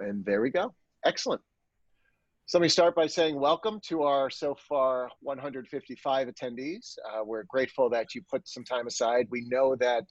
And there we go. Excellent. So let me start by saying welcome to our so far 155 attendees. We're grateful that you put some time aside. We know that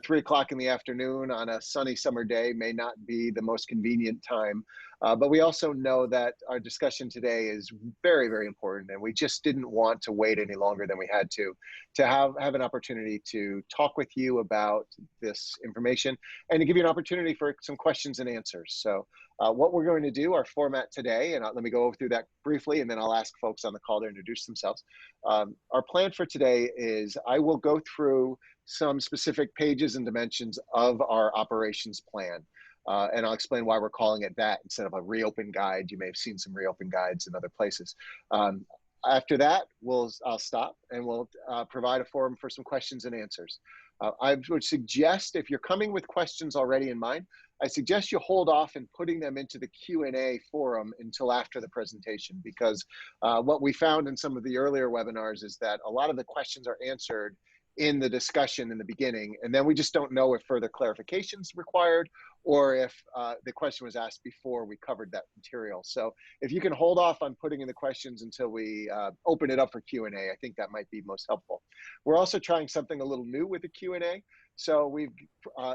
3 o'clock in the afternoon on a sunny summer day may not be the most convenient time, but we also know that our discussion today is very, very important, and we just didn't want to wait any longer than we had to have an opportunity to talk with you about this information and to give you an opportunity for some questions and answers. So what we're going to do, our format today, and let me go through that briefly, and then I'll ask folks on the call to introduce themselves. Our plan for today is I will go through some specific pages and dimensions of our operations plan. And I'll explain why we're calling it that instead of a reopen guide. You may have seen some reopen guides in other places. After that, I'll stop and we'll provide a forum for some questions and answers. I would suggest if you're coming with questions already in mind, I suggest you hold off in putting them into the Q&A forum until after the presentation, because what we found in some of the earlier webinars is that a lot of the questions are answered in the discussion in the beginning, and then we just don't know if further clarification is required or if the question was asked before we covered that material. So if you can hold off on putting in the questions until we open it up for Q&A, I think that might be most helpful. We're also trying something a little new with the Q&A. So we've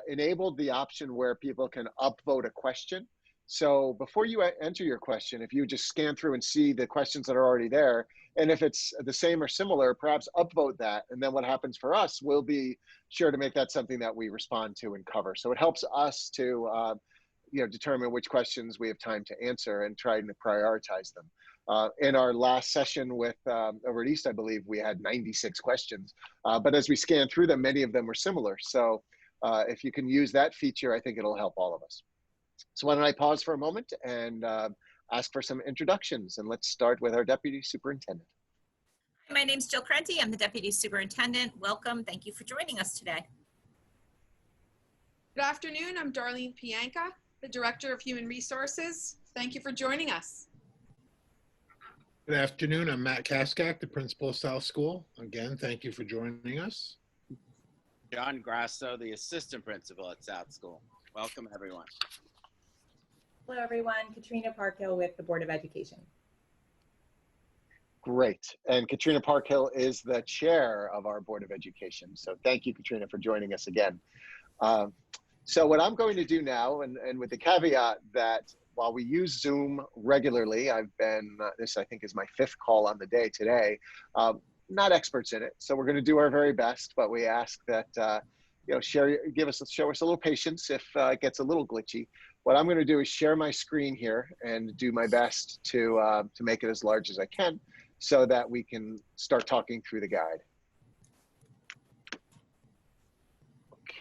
enabled the option where people can upvote a question. So before you enter your question, if you just scan through and see the questions that are already there, and if it's the same or similar, perhaps upvote that. And then what happens for us, we'll be sure to make that something that we respond to and cover. So it helps us to determine which questions we have time to answer and try to prioritize them. In our last session with over at East, I believe we had 96 questions. But as we scan through them, many of them were similar. So if you can use that feature, I think it'll help all of us. So why don't I pause for a moment and ask for some introductions, and let's start with our Deputy Superintendent. My name's Jill Crenti. I'm the Deputy Superintendent. Welcome. Thank you for joining us today. Good afternoon. I'm Darlene Pianka, the Director of Human Resources. Thank you for joining us. Good afternoon. I'm Matt Kaskak, the Principal of South School. Again, thank you for joining us. John Grasso, the Assistant Principal at South School. Welcome, everyone. Hello, everyone. Katrina Parkhill with the Board of Education. Great. And Katrina Parkhill is the chair of our Board of Education. So thank you, Katrina, for joining us again. So what I'm going to do now, and with the caveat that while we use Zoom regularly, I've been, this I think is my 5th call on the day today, not experts in it. So we're going to do our very best, but we ask that, show us a little patience if it gets a little glitchy. What I'm going to do is share my screen here and do my best to make it as large as I can so that we can start talking through the guide.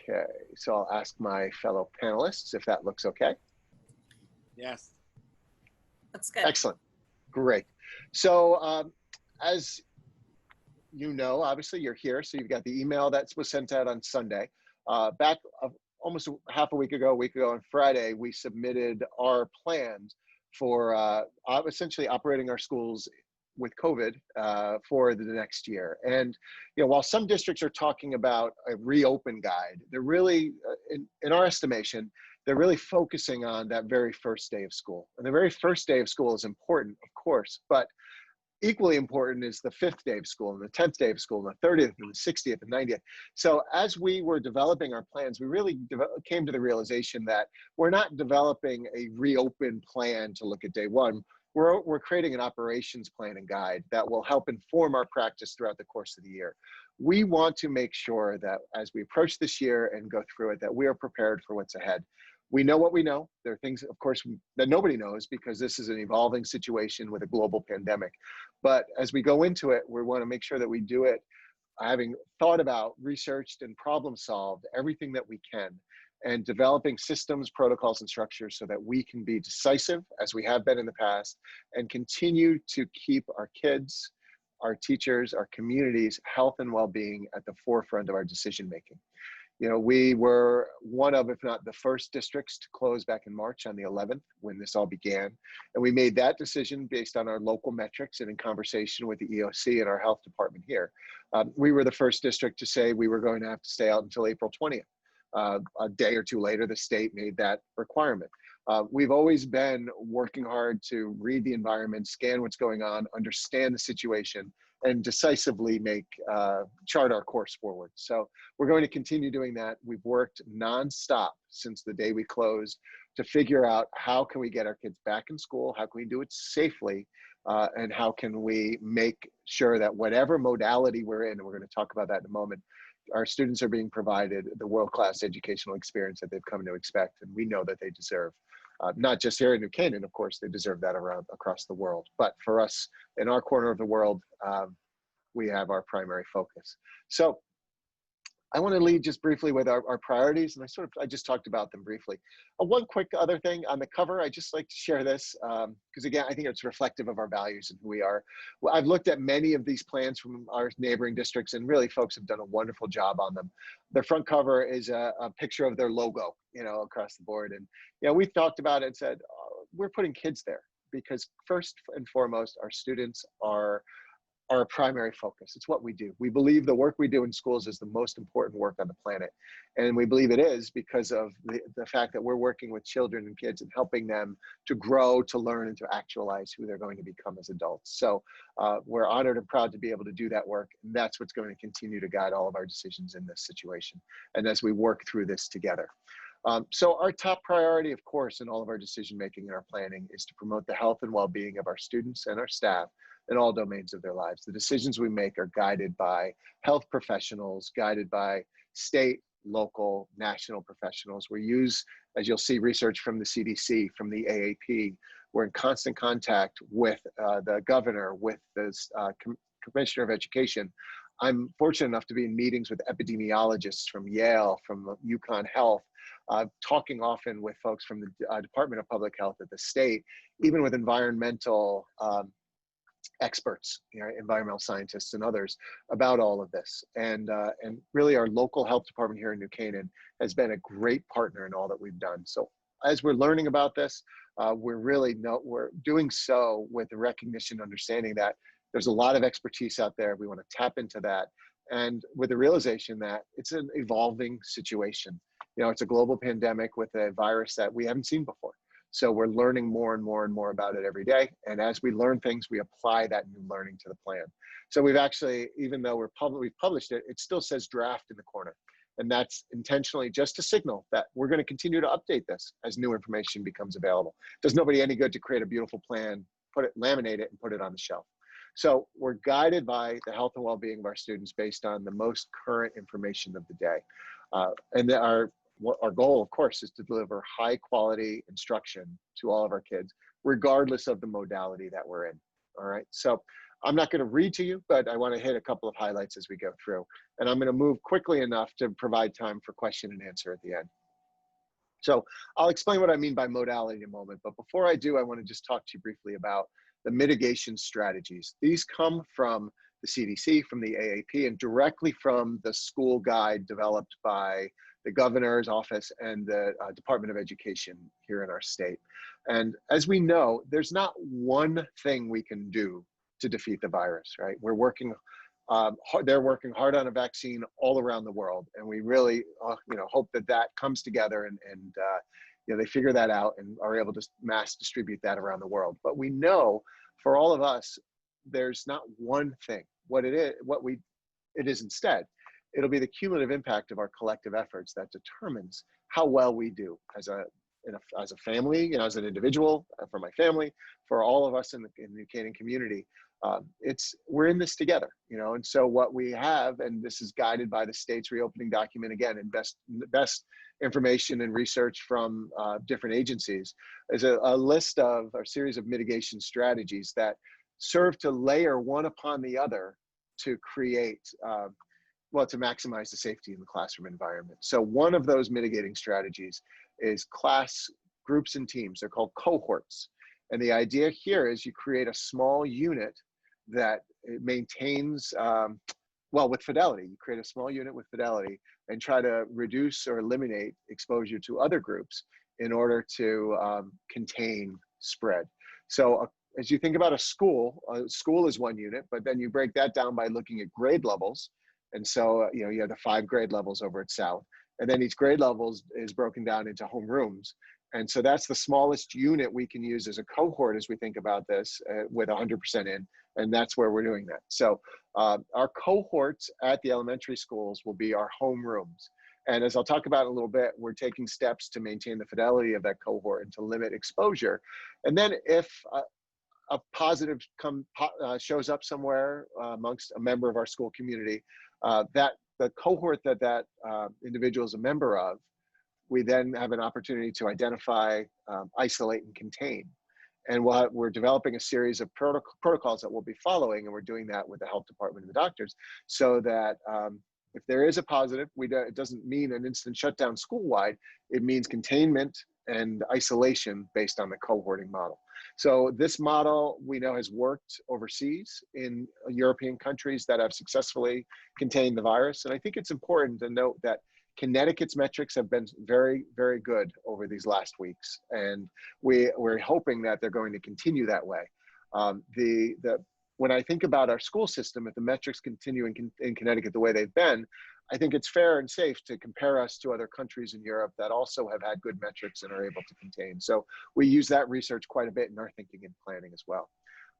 Okay, so I'll ask my fellow panelists if that looks okay. Yes. That's good. Excellent. Great. So as you know, obviously you're here, so you've got the email that was sent out on Sunday. Back almost half a week ago on Friday, we submitted our plans for essentially operating our schools with COVID for the next year. And while some districts are talking about a reopen guide, they're really, in our estimation, they're really focusing on that very first day of school. And the very first day of school is important, of course, but equally important is the 5th day of school and the 10th day of school and the 30th and the 60th and 90th. So as we were developing our plans, we really came to the realization that we're not developing a reopen plan to look at day 1. We're creating an operations plan and guide that will help inform our practice throughout the course of the year. We want to make sure that as we approach this year and go through it, that we are prepared for what's ahead. We know what we know. There are things, of course, that nobody knows because this is an evolving situation with a global pandemic. But as we go into it, we want to make sure that we do it having thought about, researched, and problem solved everything that we can, and developing systems, protocols, and structures so that we can be decisive, as we have been in the past, and continue to keep our kids, our teachers, our communities' health and well-being at the forefront of our decision-making. We were one of, if not the first districts to close back in March on the 11th when this all began. And we made that decision based on our local metrics and in conversation with the EOC and our health department here. We were the first district to say we were going to have to stay out until April 20th. A day or two later, the state made that requirement. We've always been working hard to read the environment, scan what's going on, understand the situation, and decisively chart our course forward. So we're going to continue doing that. We've worked nonstop since the day we closed to figure out how can we get our kids back in school, how can we do it safely, and how can we make sure that whatever modality we're in, and we're going to talk about that in a moment, our students are being provided the world-class educational experience that they've come to expect, and we know that they deserve. Not just here in New Canaan, of course, they deserve that across the world. But for us, in our corner of the world, we have our primary focus. So I want to lead just briefly with our priorities, and I just talked about them briefly. One quick other thing on the cover, I just like to share this, because again, I think it's reflective of our values and who we are. Well, I've looked at many of these plans from our neighboring districts, and really folks have done a wonderful job on them. The front cover is a picture of their logo, across the board. And, we've talked about it and said, we're putting kids there because first and foremost, our students are our primary focus. It's what we do. We believe the work we do in schools is the most important work on the planet. And we believe it is because of the fact that we're working with children and kids and helping them to grow, to learn, and to actualize who they're going to become as adults. So we're honored and proud to be able to do that work. And that's what's going to continue to guide all of our decisions in this situation and as we work through this together. So our top priority, of course, in all of our decision-making and our planning is to promote the health and well-being of our students and our staff in all domains of their lives. The decisions we make are guided by health professionals, guided by state, local, national professionals. We use, as you'll see, research from the CDC, from the AAP. We're in constant contact with the governor, with the Commissioner of Education. I'm fortunate enough to be in meetings with epidemiologists from Yale, from UConn Health, talking often with folks from the Department of Public Health at the state, even with environmental experts, environmental scientists and others about all of this. And really our local health department here in New Canaan has been a great partner in all that we've done. So as we're learning about this, we're doing so with the recognition, understanding that there's a lot of expertise out there. We want to tap into that. And with the realization that it's an evolving situation. It's a global pandemic with a virus that we haven't seen before. So we're learning more and more and more about it every day. And as we learn things, we apply that new learning to the plan. So we've actually, even though we've published it, it still says draft in the corner. And that's intentionally just to signal that we're going to continue to update this as new information becomes available. It does nobody any good to create a beautiful plan, laminate it, and put it on the shelf. So we're guided by the health and well-being of our students based on the most current information of the day. And our goal, of course, is to deliver high quality instruction to all of our kids, regardless of the modality that we're in. All right. So I'm not going to read to you, but I want to hit a couple of highlights as we go through. And I'm going to move quickly enough to provide time for question and answer at the end. So I'll explain what I mean by modality in a moment. But before I do, I want to just talk to you briefly about the mitigation strategies. These come from the CDC, from the AAP, and directly from the school guide developed by the governor's office and the Department of Education here in our state. And as we know, there's not one thing we can do to defeat the virus, right? We're working, they're working hard on a vaccine all around the world. And we really, hope that comes together and they figure that out and are able to mass distribute that around the world. But we know for all of us, there's not one thing. It is instead, it'll be the cumulative impact of our collective efforts that determines how well we do as a family, as an individual, for my family, for all of us in the New Canaan community. We're in this together, and so what we have, and this is guided by the state's reopening document again, and best information and research from different agencies, is a list of a series of mitigation strategies that serve to layer one upon the other to create, to maximize the safety in the classroom environment. So one of those mitigating strategies is class groups and teams. They're called cohorts. And the idea here is you create a small unit that maintains, with fidelity. You create a small unit with fidelity and try to reduce or eliminate exposure to other groups in order to contain spread. So as you think about a school is one unit, but then you break that down by looking at grade levels. And so, you have the 5 grade levels over at South. And then each grade level is broken down into homerooms. And so that's the smallest unit we can use as a cohort as we think about this with 100% in. And that's where we're doing that. So our cohorts at the elementary schools will be our homerooms. And as I'll talk about in a little bit, we're taking steps to maintain the fidelity of that cohort and to limit exposure. And then if a positive shows up somewhere amongst a member of our school community, that the cohort that individual is a member of, we then have an opportunity to identify, isolate, and contain. And we're developing a series of protocols that we'll be following, and we're doing that with the health department and the doctors, so that if there is a positive, it doesn't mean an instant shutdown school-wide. It means containment and isolation based on the cohorting model. So this model we know has worked overseas in European countries that have successfully contained the virus. And I think it's important to note that Connecticut's metrics have been very, very good over these last weeks. And we're hoping that they're going to continue that way. When I think about our school system, if the metrics continue in Connecticut the way they've been, I think it's fair and safe to compare us to other countries in Europe that also have had good metrics and are able to contain. So we use that research quite a bit in our thinking and planning as well.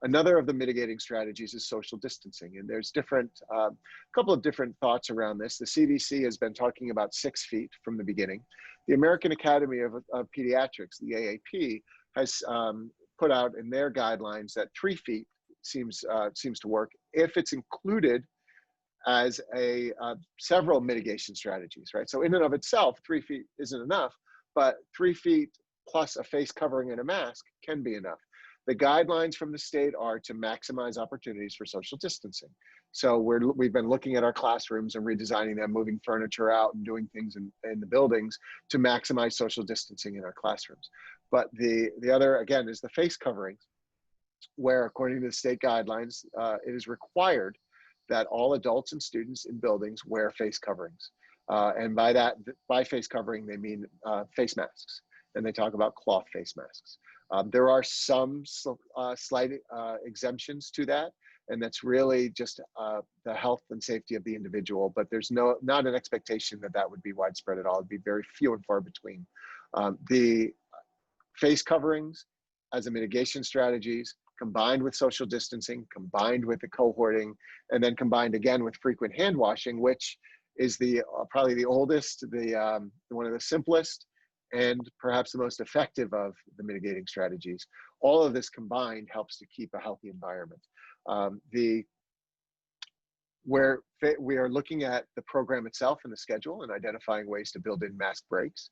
Another of the mitigating strategies is social distancing. And there's a couple of different thoughts around this. The CDC has been talking about 6 feet from the beginning. The American Academy of Pediatrics, the AAP, has put out in their guidelines that 3 feet seems to work if it's included as several mitigation strategies, right? So in and of itself, 3 feet isn't enough, but 3 feet plus a face covering and a mask can be enough. The guidelines from the state are to maximize opportunities for social distancing. So we've been looking at our classrooms and redesigning them, moving furniture out and doing things in the buildings to maximize social distancing in our classrooms. But the other, again, is the face coverings, where according to the state guidelines, it is required that all adults and students in buildings wear face coverings. And by face covering, they mean face masks. And they talk about cloth face masks. There are some slight exemptions to that, and that's really just the health and safety of the individual, but there's not an expectation that would be widespread at all. It'd be very few and far between. The face coverings as a mitigation strategies, combined with social distancing, combined with the cohorting, and then combined again with frequent hand washing, which is probably the oldest, one of the simplest, and perhaps the most effective of the mitigating strategies. All of this combined helps to keep a healthy environment. Where we are looking at the program itself and the schedule and identifying ways to build in mask breaks.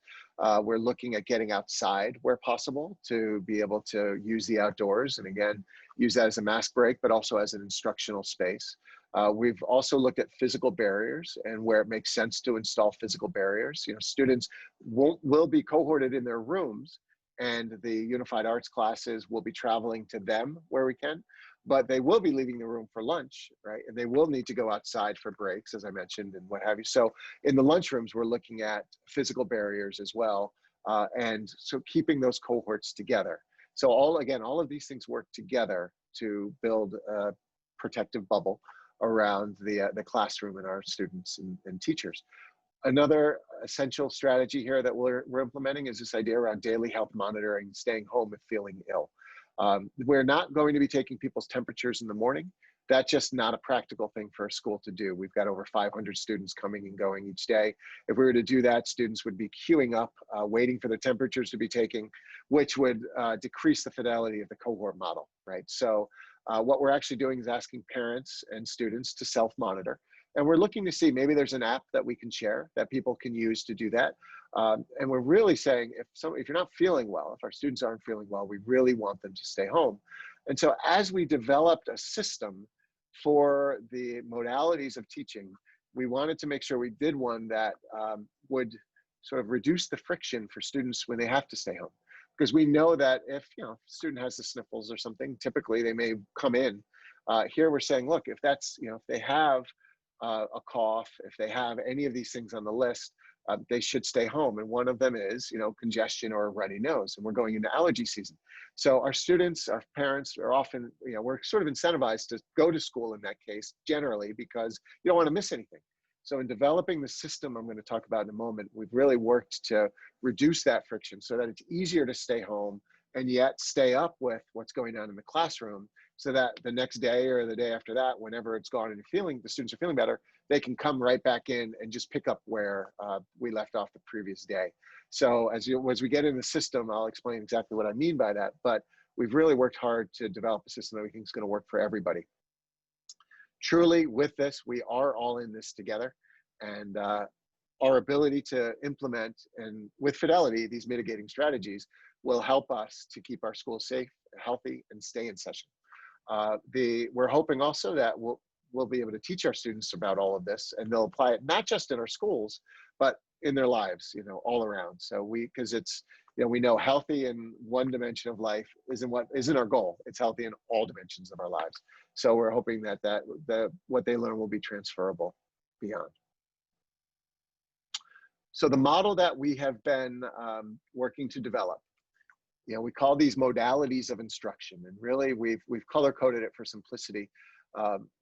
We're looking at getting outside where possible to be able to use the outdoors, and again, use that as a mask break, but also as an instructional space. We've also looked at physical barriers and where it makes sense to install physical barriers. Students will be cohorted in their rooms, and the Unified Arts classes will be traveling to them where we can, but they will be leaving the room for lunch, right? And they will need to go outside for breaks, as I mentioned, and what have you. So in the lunchrooms, we're looking at physical barriers as well, and so keeping those cohorts together. So all of these things work together to build a protective bubble around the classroom and our students and teachers. Another essential strategy here that we're implementing is this idea around daily health monitoring, staying home if feeling ill. We're not going to be taking people's temperatures in the morning. That's just not a practical thing for a school to do. We've got over 500 students coming and going each day. If we were to do that, students would be queuing up, waiting for their temperatures to be taken, which would decrease the fidelity of the cohort model, right? So what we're actually doing is asking parents and students to self-monitor. And we're looking to see, maybe there's an app that we can share that people can use to do that. And we're really saying, if you're not feeling well, if our students aren't feeling well, we really want them to stay home. And so as we developed a system for the modalities of teaching, we wanted to make sure we did one that would sort of reduce the friction for students when they have to stay home. Because we know that if a student has the sniffles or something, typically they may come in. Here we're saying, look, if that's, if they have a cough, if they have any of these things on the list, they should stay home. And one of them is, congestion or a runny nose. And we're going into allergy season. So our students, our parents are often, we're sort of incentivized to go to school in that case, generally, because you don't want to miss anything. So in developing the system I'm going to talk about in a moment, we've really worked to reduce that friction so that it's easier to stay home and yet stay up with what's going on in the classroom, so that the next day or the day after that, whenever it's gone and the students are feeling better, they can come right back in and just pick up where we left off the previous day. So as we get in the system, I'll explain exactly what I mean by that, but we've really worked hard to develop a system that we think is going to work for everybody. Truly, with this, we are all in this together, and our ability to implement and with fidelity these mitigating strategies will help us to keep our schools safe, healthy, and stay in session. We're hoping also that we'll be able to teach our students about all of this, and they'll apply it not just in our schools, but in their lives, all around. So because it's, we know healthy in one dimension of life isn't our goal. It's healthy in all dimensions of our lives. So we're hoping that what they learn will be transferable beyond. So the model that we have been working to develop, we call these modalities of instruction, and really we've color coded it for simplicity.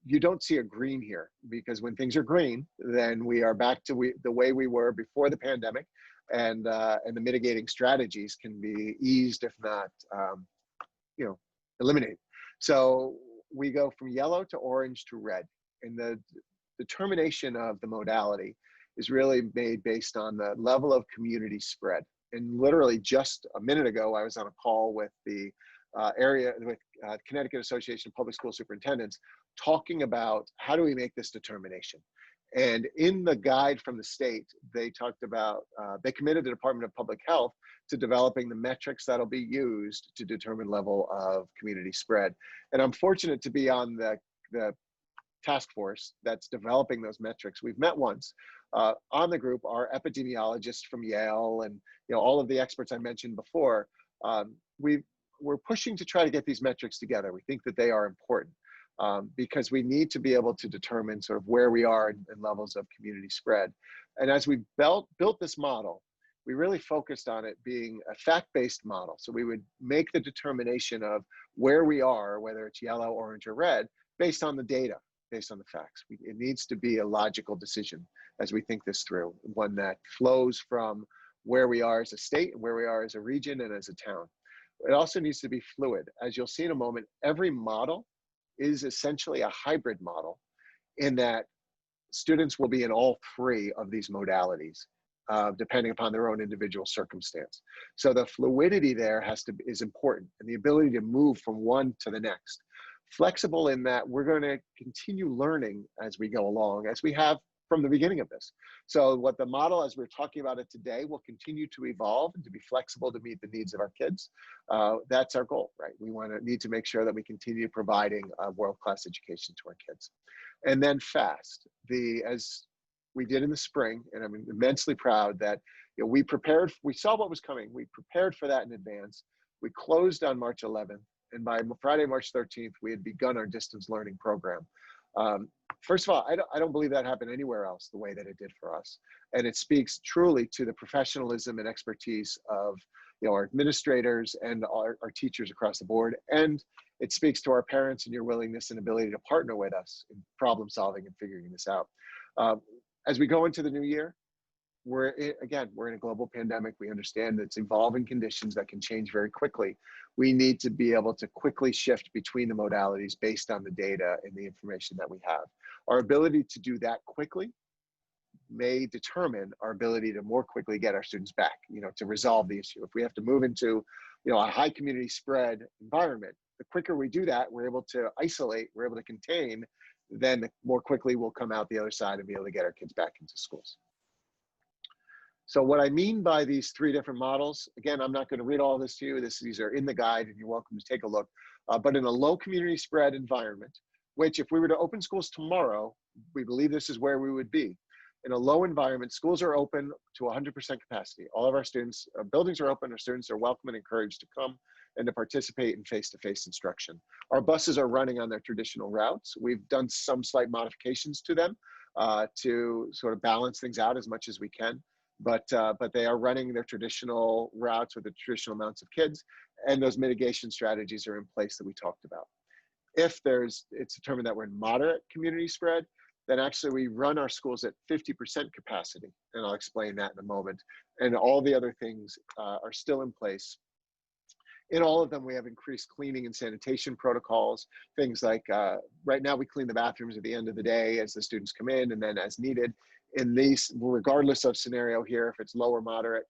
You don't see a green here, because when things are green, then we are back to the way we were before the pandemic, and the mitigating strategies can be eased, if not, eliminated. So we go from yellow to orange to red, and the determination of the modality is really made based on the level of community spread. And literally just a minute ago, I was on a call with the Connecticut Association of Public School Superintendents, talking about how do we make this determination. And in the guide from the state, they talked about, they committed the Department of Public Health to developing the metrics that'll be used to determine level of community spread. And I'm fortunate to be on the task force that's developing those metrics. We've met once. On the group are epidemiologists from Yale and all of the experts I mentioned before. We're pushing to try to get these metrics together. We think that they are important because we need to be able to determine sort of where we are in levels of community spread. And as we built this model, we really focused on it being a fact-based model. So we would make the determination of where we are, whether it's yellow, orange, or red, based on the data, based on the facts. It needs to be a logical decision as we think this through, one that flows from where we are as a state, and where we are as a region and as a town. It also needs to be fluid. As you'll see in a moment, every model is essentially a hybrid model, in that students will be in all three of these modalities, depending upon their own individual circumstance. So the fluidity there is important, and the ability to move from one to the next. Flexible in that we're going to continue learning as we go along, as we have from the beginning of this. So what the model, as we're talking about it today, will continue to evolve and to be flexible to meet the needs of our kids. That's our goal, right? We need to make sure that we continue providing a world-class education to our kids. And then fast, as we did in the spring, and I'm immensely proud that we saw what was coming. We prepared for that in advance. We closed on March 11th. And by Friday, March 13th, we had begun our distance learning program. First of all, I don't believe that happened anywhere else the way that it did for us. And it speaks truly to the professionalism and expertise of our administrators and our teachers across the board. And it speaks to our parents and your willingness and ability to partner with us in problem solving and figuring this out. As we go into the new year, we're in a global pandemic. We understand that it's evolving conditions that can change very quickly. We need to be able to quickly shift between the modalities based on the data and the information that we have. Our ability to do that quickly may determine our ability to more quickly get our students back, to resolve the issue. If we have to move into, a high community spread environment, the quicker we do that, we're able to isolate, we're able to contain, then the more quickly we'll come out the other side and be able to get our kids back into schools. So what I mean by these three different models, again, I'm not going to read all this to you. These are in the guide, and you're welcome to take a look. But in a low community spread environment, which if we were to open schools tomorrow, we believe this is where we would be. In a low environment, schools are open to 100% capacity. All of our students, our buildings are open, our students are welcome and encouraged to come and to participate in face-to-face instruction. Our buses are running on their traditional routes. We've done some slight modifications to them to sort of balance things out as much as we can. But they are running their traditional routes with the traditional amounts of kids, and those mitigation strategies are in place that we talked about. If it's determined that we're in moderate community spread, then actually we run our schools at 50% capacity. And I'll explain that in a moment. And all the other things are still in place. In all of them, we have increased cleaning and sanitation protocols, things like right now we clean the bathrooms at the end of the day as the students come in and then as needed. In these, regardless of scenario here, if it's low or moderate,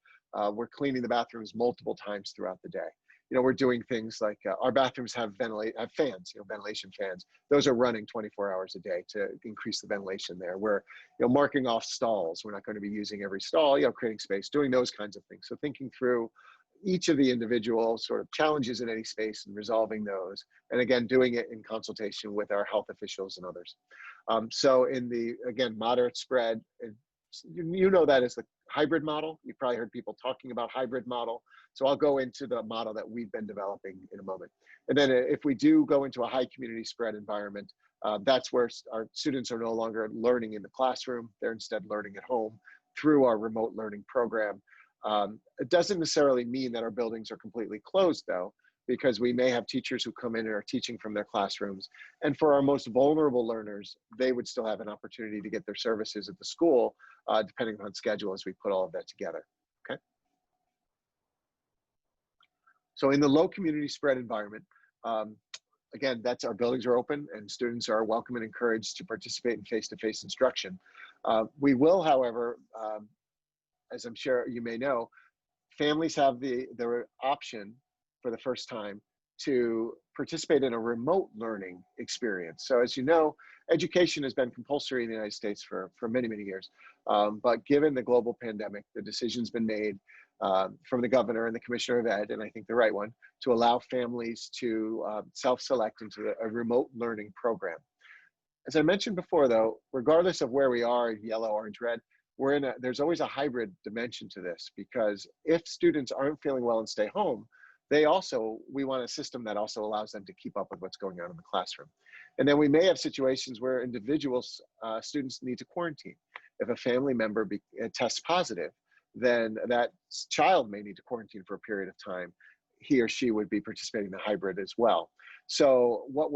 we're cleaning the bathrooms multiple times throughout the day. You know, we're doing things like our bathrooms have fans, you know, ventilation fans. Those are running 24 hours a day to increase the ventilation there. We're, you know, marking off stalls. We're not going to be using every stall, you know, creating space, doing those kinds of things. So thinking through each of the individual sort of challenges in any space and resolving those. And again, doing it in consultation with our health officials and others. So in the, again, moderate spread, you know that as the hybrid model. You've probably heard people talking about hybrid model. So I'll go into the model that we've been developing in a moment. And then if we do go into a high community spread environment, that's where our students are no longer learning in the classroom. They're instead learning at home through our remote learning program. It doesn't necessarily mean that our buildings are completely closed though, because we may have teachers who come in and are teaching from their classrooms. And for our most vulnerable learners, they would still have an opportunity to get their services at the school, depending on schedule as we put all of that together, okay? So in the low community spread environment, again, that's our buildings are open and students are welcome and encouraged to participate in face-to-face instruction. We will, however, as I'm sure you may know, families have the option for the first time to participate in a remote learning experience. So as you know, education has been compulsory in the United States for many, many years. But given the global pandemic, the decision's been made from the governor and the commissioner of ed, and I think the right one, to allow families to self-select into a remote learning program. As I mentioned before though, regardless of where we are, yellow, orange, red, there's always a hybrid dimension to this, because if students aren't feeling well and stay home, we want a system that also allows them to keep up with what's going on in the classroom. And then we may have situations where individuals, students need to quarantine. If a family member tests positive, then that child may need to quarantine for a period of time. He or she would be participating in the hybrid as well. So what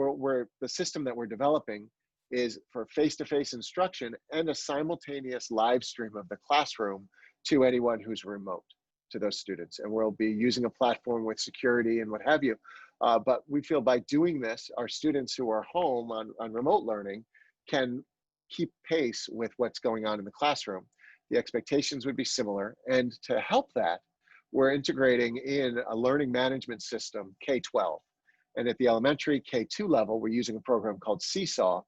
the system that we're developing is for face-to-face instruction and a simultaneous live stream of the classroom to anyone who's remote, to those students. And we'll be using a platform with security and what have you. But we feel by doing this, our students who are home on remote learning can keep pace with what's going on in the classroom. The expectations would be similar. And to help that, we're integrating in a learning management system, K-12. And at the elementary K-2 level, we're using a program called Seesaw.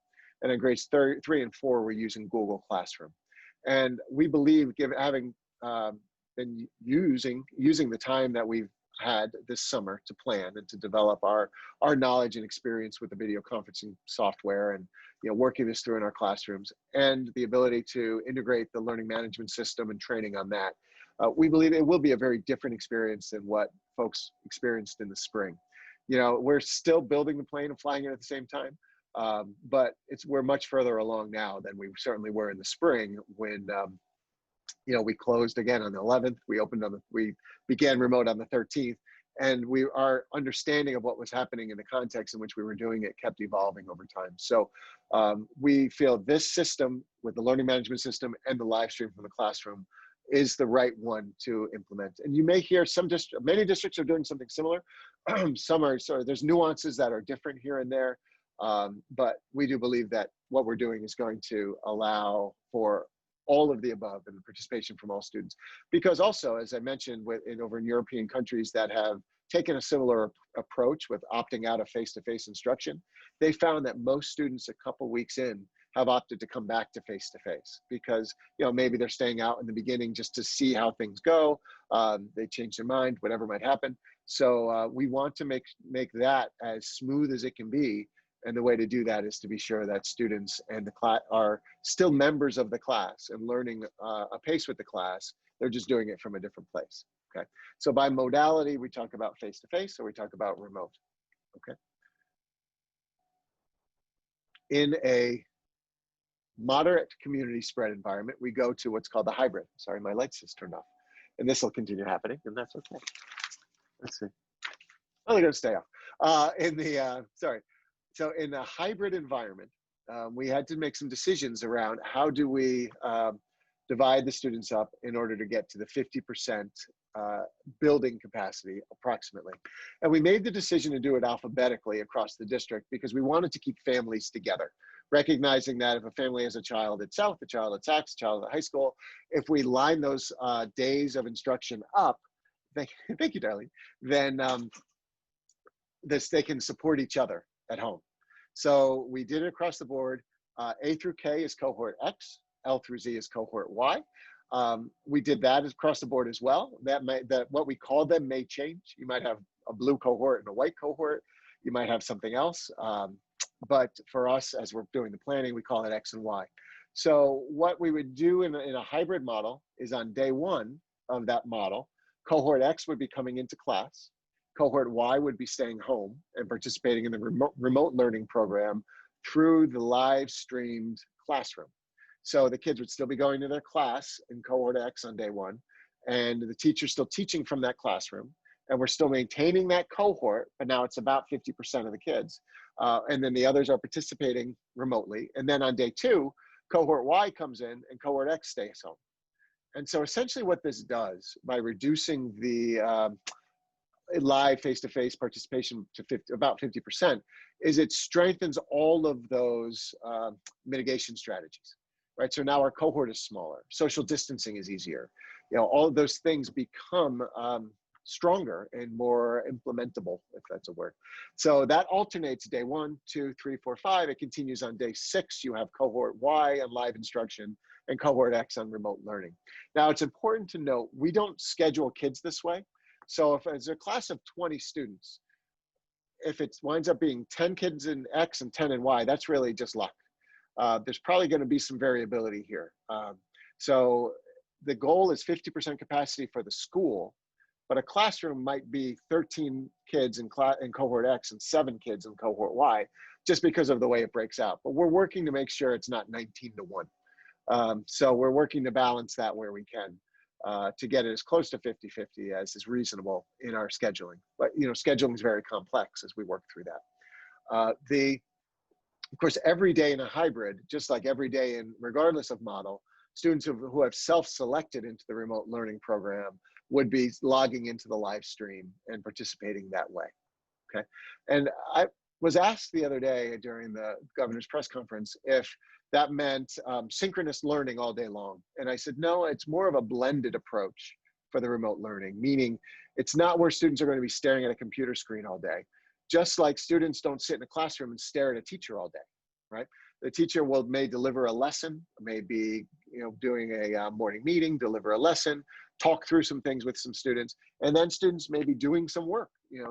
And in grades 3 and 4, we're using Google Classroom. And we believe, having been using the time that we've had this summer to plan and to develop our knowledge and experience with the video conferencing software, and working this through in our classrooms, and the ability to integrate the learning management system and training on that, we believe it will be a very different experience than what folks experienced in the spring. We're still building the plane and flying it at the same time. But we're much further along now than we certainly were in the spring when, we closed again on the 11th. We began remote on the 13th, and our understanding of what was happening in the context in which we were doing it kept evolving over time. So we feel this system with the learning management system and the live stream from the classroom is the right one to implement. And you may hear many districts are doing something similar. Some are there's nuances that are different here and there. But we do believe that what we're doing is going to allow for all of the above and the participation from all students. Because also, as I mentioned, over in European countries that have taken a similar approach with opting out of face-to-face instruction, they found that most students a couple weeks in have opted to come back to face-to-face because maybe they're staying out in the beginning just to see how things go. They change their mind, whatever might happen. So we want to make that as smooth as it can be. And the way to do that is to be sure that students and the class are still members of the class and learning apace with the class. They're just doing it from a different place, okay? So by modality, we talk about face-to-face, or we talk about remote, okay? In a moderate community spread environment, we go to what's called the hybrid. Sorry, my lights just turned off. And this will continue happening, and that's okay. Let's see. Oh, they're gonna stay off. So in a hybrid environment, we had to make some decisions around how do we divide the students up in order to get to the 50% building capacity approximately. And we made the decision to do it alphabetically across the district because we wanted to keep families together, recognizing that if a family has a child at South, a child at Saks, a child at high school, if we line those days of instruction up, thank you, darling, then they can support each other at home. So we did it across the board. A through K is cohort X, L through Z is cohort Y. We did that across the board as well. That what we call them may change. You might have a blue cohort and a white cohort. You might have something else. But for us, as we're doing the planning, we call it X and Y. So what we would do in a hybrid model is on day one of that model, cohort X would be coming into class. Cohort Y would be staying home and participating in the remote learning program through the live streamed classroom. So the kids would still be going to their class in cohort X on day one, and the teacher's still teaching from that classroom, and we're still maintaining that cohort, but now it's about 50% of the kids. And then the others are participating remotely. And then on day two, cohort Y comes in and cohort X stays home. And so essentially what this does by reducing the live face-to-face participation to about 50% is it strengthens all of those mitigation strategies, right? So now our cohort is smaller, social distancing is easier. You know, all of those things become stronger and more implementable, if that's a word. So that alternates day 1, 2, 3, 4, 5. It continues on day 6. You have cohort Y on live instruction and cohort X on remote learning. Now it's important to note, we don't schedule kids this way. So if it's a class of 20 students, if it winds up being 10 kids in X and 10 in Y, that's really just luck. There's probably going to be some variability here. So the goal is 50% capacity for the school, but a classroom might be 13 kids in cohort X and 7 kids in cohort Y, just because of the way it breaks out. But we're working to make sure it's not 19 to 1. So we're working to balance that where we can. To get it as close to 50-50 as is reasonable in our scheduling. But you know, scheduling is very complex as we work through that. Of course, every day in a hybrid, just like every day in regardless of model, students who have self-selected into the remote learning program would be logging into the live stream and participating that way, okay? And I was asked the other day during the governor's press conference if that meant synchronous learning all day long. And I said, no, it's more of a blended approach for the remote learning, meaning it's not where students are going to be staring at a computer screen all day. Just like students don't sit in a classroom and stare at a teacher all day, right? The teacher may deliver a lesson, maybe doing a morning meeting, deliver a lesson, talk through some things with some students, and then students may be doing some work,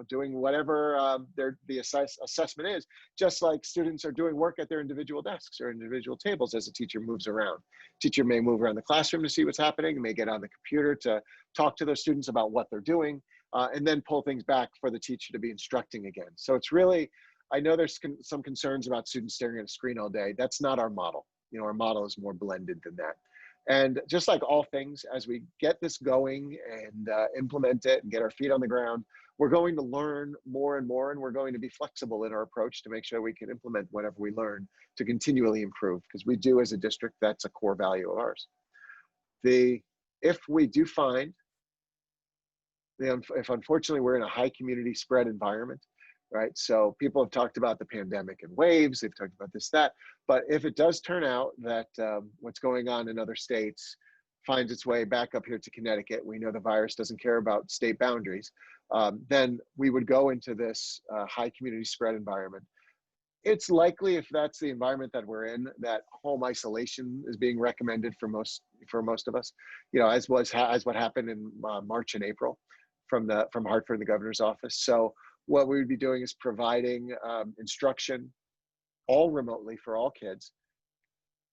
doing whatever the assessment is, just like students are doing work at their individual desks or individual tables as a teacher moves around. Teacher may move around the classroom to see what's happening, may get on the computer to talk to those students about what they're doing, and then pull things back for the teacher to be instructing again. So it's really, I know there's some concerns about students staring at a screen all day. That's not our model. Our model is more blended than that. And just like all things, as we get this going and implement it and get our feet on the ground, we're going to learn more and more, and we're going to be flexible in our approach to make sure we can implement whatever we learn to continually improve, because we do as a district, that's a core value of ours. If we do find, if unfortunately we're in a high community spread environment, right? So people have talked about the pandemic and waves, they've talked about this, that, but if it does turn out that what's going on in other states finds its way back up here to Connecticut, we know the virus doesn't care about state boundaries, then we would go into this high community spread environment. It's likely, if that's the environment that we're in, that home isolation is being recommended for most of us, as what happened in March and April from Hartford, the governor's office. So what we would be doing is providing instruction all remotely for all kids.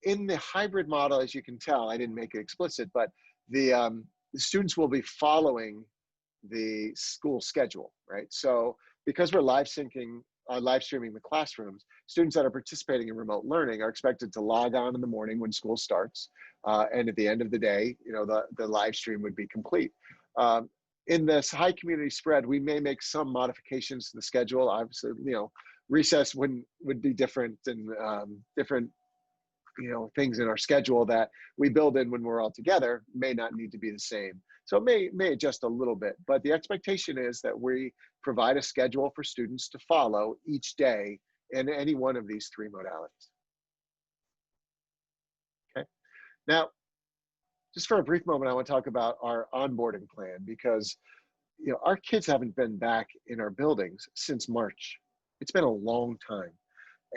In the hybrid model, as you can tell, I didn't make it explicit, but the students will be following the school schedule, right? So because we're live streaming the classrooms, students that are participating in remote learning are expected to log on in the morning when school starts, and at the end of the day, the live stream would be complete. In this high community spread, we may make some modifications to the schedule. Obviously, recess would be different, and different, things in our schedule that we build in when we're all together may not need to be the same. So it may adjust a little bit, but the expectation is that we provide a schedule for students to follow each day in any one of these three modalities. Okay. Now, just for a brief moment, I want to talk about our onboarding plan, because our kids haven't been back in our buildings since March. It's been a long time.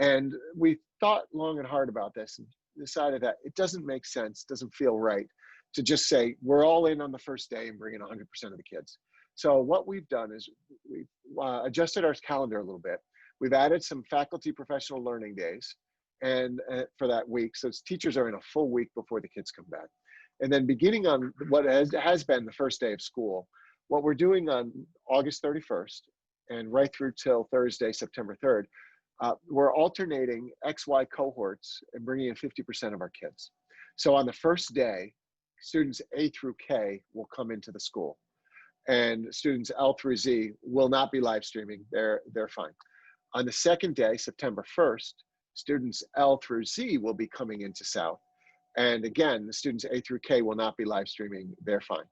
And we thought long and hard about this and decided that it doesn't make sense, doesn't feel right to just say, we're all in on the first day and bring in 100% of the kids. So what we've done is we've adjusted our calendar a little bit. We've added some faculty professional learning days and for that week. So teachers are in a full week before the kids come back. And then beginning on what has been the first day of school, what we're doing on August 31st and right through till Thursday, September 3rd, we're alternating XY cohorts and bringing in 50% of our kids. So on the first day, students A through K will come into the school, and students L through Z will not be live streaming. They're fine. On the second day, September 1st, students L through Z will be coming into South. And again, the students A through K will not be live streaming. They're fine.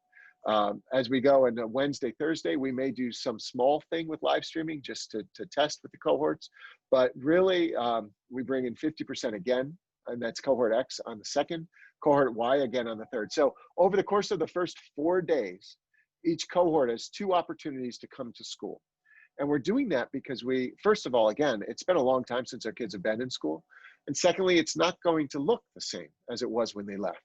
As we go into Wednesday, Thursday, we may do some small thing with live streaming just to test with the cohorts. But really, we bring in 50% again, and that's cohort X on the second, cohort Y again on the third. So over the course of the first 4 days, each cohort has 2 opportunities to come to school. And we're doing that because first of all, again, it's been a long time since our kids have been in school. And secondly, it's not going to look the same as it was when they left.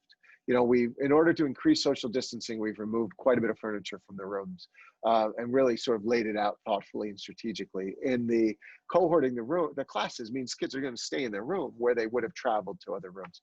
In order to increase social distancing, we've removed quite a bit of furniture from the rooms and really sort of laid it out thoughtfully and strategically. In the cohorting the classes means kids are going to stay in their room where they would have traveled to other rooms.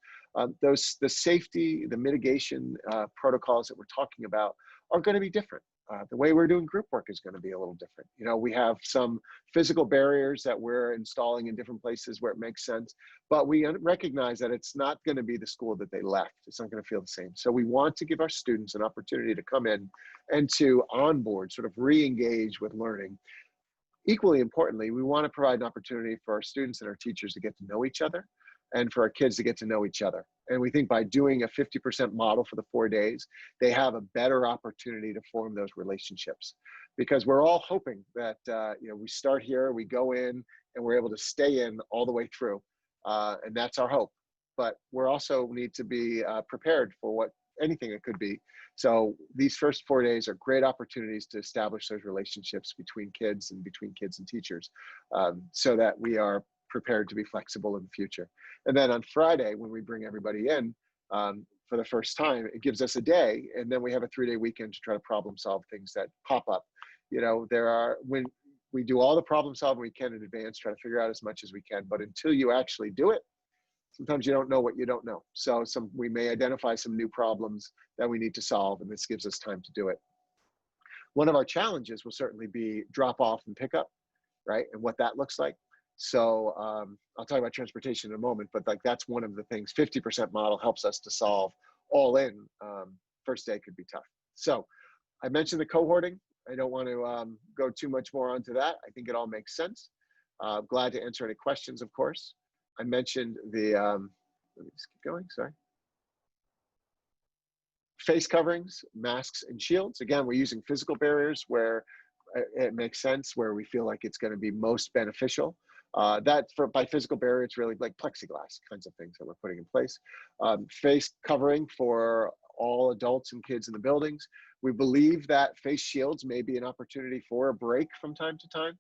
The safety, the mitigation protocols that we're talking about are going to be different. The way we're doing group work is going to be a little different. We have some physical barriers that we're installing in different places where it makes sense, but we recognize that it's not going to be the school that they left. It's not going to feel the same. So we want to give our students an opportunity to come in and to onboard, sort of re-engage with learning. Equally importantly, we want to provide an opportunity for our students and our teachers to get to know each other, and for our kids to get to know each other. And we think by doing a 50% model for the 4 days, they have a better opportunity to form those relationships. Because we're all hoping that we start here, we go in, and we're able to stay in all the way through. And that's our hope. But we're also need to be prepared for anything it could be. So these first 4 days are great opportunities to establish those relationships between kids and teachers, so that we are prepared to be flexible in the future. And then on Friday, when we bring everybody in for the first time, it gives us a day, and then we have a 3-day weekend to try to problem solve things that pop up. When we do all the problem solving we can in advance, try to figure out as much as we can, but until you actually do it, sometimes you don't know what you don't know. So we may identify some new problems that we need to solve, and this gives us time to do it. One of our challenges will certainly be drop off and pick up, right? And what that looks like. So I'll talk about transportation in a moment, but that's one of the things. 50% model helps us to solve all in. First day could be tough. So I mentioned the cohorting. I don't want to go too much more onto that. I think it all makes sense. Glad to answer any questions, of course. I mentioned the, let me just keep going, sorry. Face coverings, masks, and shields. Again, we're using physical barriers where it makes sense, where we feel like it's going to be most beneficial. By physical barrier, it's really like plexiglass kinds of things that we're putting in place. Face covering for all adults and kids in the buildings. We believe that face shields may be an opportunity for a break from time to time.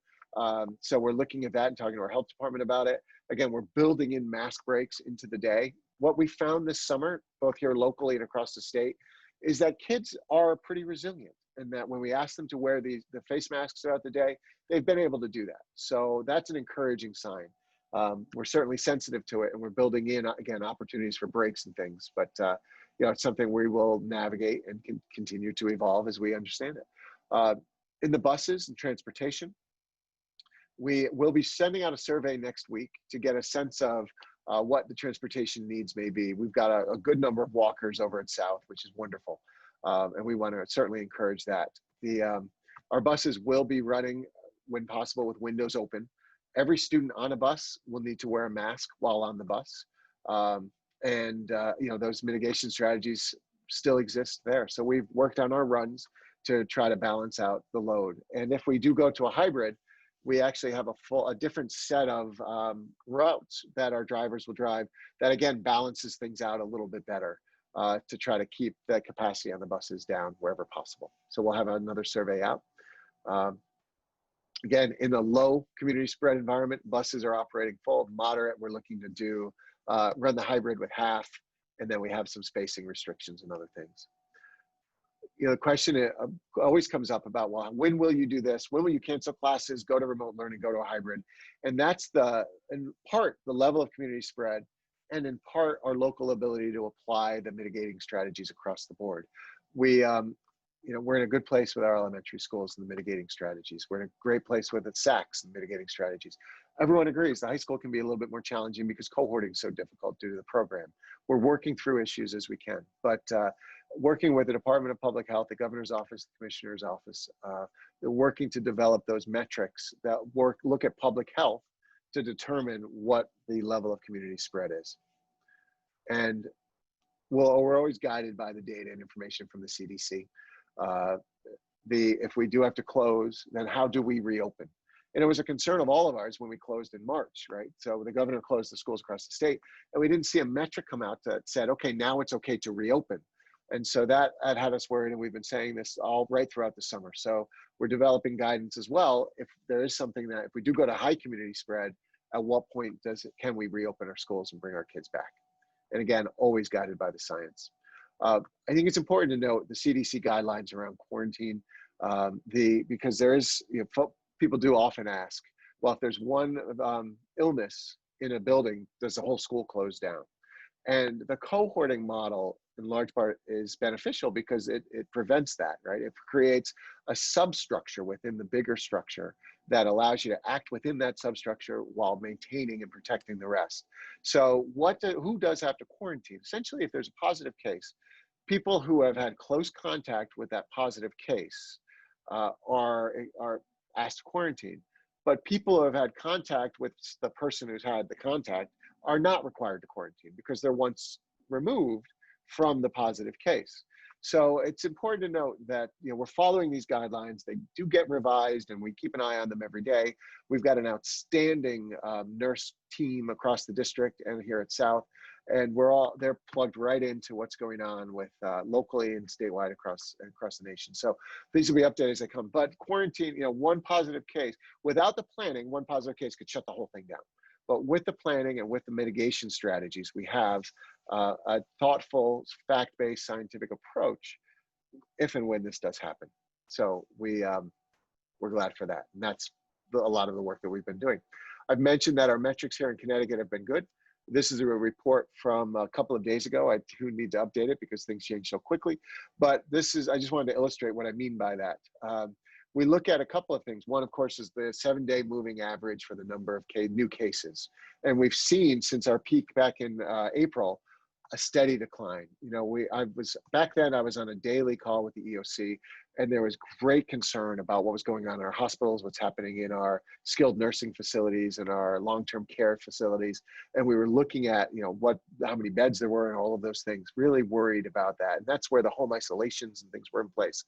So we're looking at that and talking to our health department about it. Again, we're building in mask breaks into the day. What we found this summer, both here locally and across the state, is that kids are pretty resilient, and that when we ask them to wear the face masks throughout the day, they've been able to do that. So that's an encouraging sign. We're certainly sensitive to it, and we're building in, again, opportunities for breaks and things, but it's something we will navigate and can continue to evolve as we understand it. In the buses and transportation, we will be sending out a survey next week to get a sense of what the transportation needs may be. We've got a good number of walkers over at South, which is wonderful. And we want to certainly encourage that. Our buses will be running, when possible, with windows open. Every student on a bus will need to wear a mask while on the bus. Those mitigation strategies still exist there. So we've worked on our runs to try to balance out the load. And if we do go to a hybrid, we actually have a different set of routes that our drivers will drive that, again, balances things out a little bit better to try to keep the capacity on the buses down wherever possible. So we'll have another survey out. Again, in a low community spread environment, buses are operating full. Moderate, we're looking to do run the hybrid with half, and then we have some spacing restrictions and other things. The question always comes up about, well, when will you do this? When will you cancel classes, go to remote learning, go to a hybrid? And that's in part, the level of community spread, and in part, our local ability to apply the mitigating strategies across the board. We're in a good place with our elementary schools and the mitigating strategies. We're in a great place with the SACs and mitigating strategies. Everyone agrees the high school can be a little bit more challenging because cohorting is so difficult due to the program. We're working through issues as we can, but working with the Department of Public Health, the Governor's Office, the Commissioner's Office, they're working to develop those metrics that look at public health to determine what the level of community spread is. And we're always guided by the data and information from the CDC. If we do have to close, then how do we reopen? And it was a concern of all of ours when we closed in March, right? So the governor closed the schools across the state, and we didn't see a metric come out that said, okay, now it's okay to reopen. And so that had us worried, and we've been saying this all right throughout the summer. So we're developing guidance as well. If there is something that, if we do go to high community spread, at what point can we reopen our schools and bring our kids back? And again, always guided by the science. I think it's important to note the CDC guidelines around quarantine, because there is, people do often ask, well, if there's one illness in a building, does the whole school close down? And the cohorting model, in large part, is beneficial because it prevents that, right? It creates a substructure within the bigger structure that allows you to act within that substructure while maintaining and protecting the rest. So who does have to quarantine? Essentially, if there's a positive case, people who have had close contact with that positive case are asked to quarantine. But people who have had contact with the person who's had the contact are not required to quarantine because they're once removed from the positive case. So it's important to note that we're following these guidelines. They do get revised, and we keep an eye on them every day. We've got an outstanding nurse team across the district and here at South, and they're plugged right into what's going on with locally and statewide across the nation. So these will be updated as they come. But quarantine, one positive case, without the planning, one positive case could shut the whole thing down. But with the planning and with the mitigation strategies, we have a thoughtful, fact-based scientific approach if and when this does happen. So we're glad for that. And that's a lot of the work that we've been doing. I've mentioned that our metrics here in Connecticut have been good. This is a report from a couple of days ago. I do need to update it because things change so quickly. But I just wanted to illustrate what I mean by that. We look at a couple of things. One, of course, is the 7-day moving average for the number of new cases. And we've seen since our peak back in April, a steady decline. Back then I was on a daily call with the EOC, and there was great concern about what was going on in our hospitals, what's happening in our skilled nursing facilities and our long-term care facilities. And we were looking at, how many beds there were and all of those things, really worried about that. And that's where the home isolations and things were in place.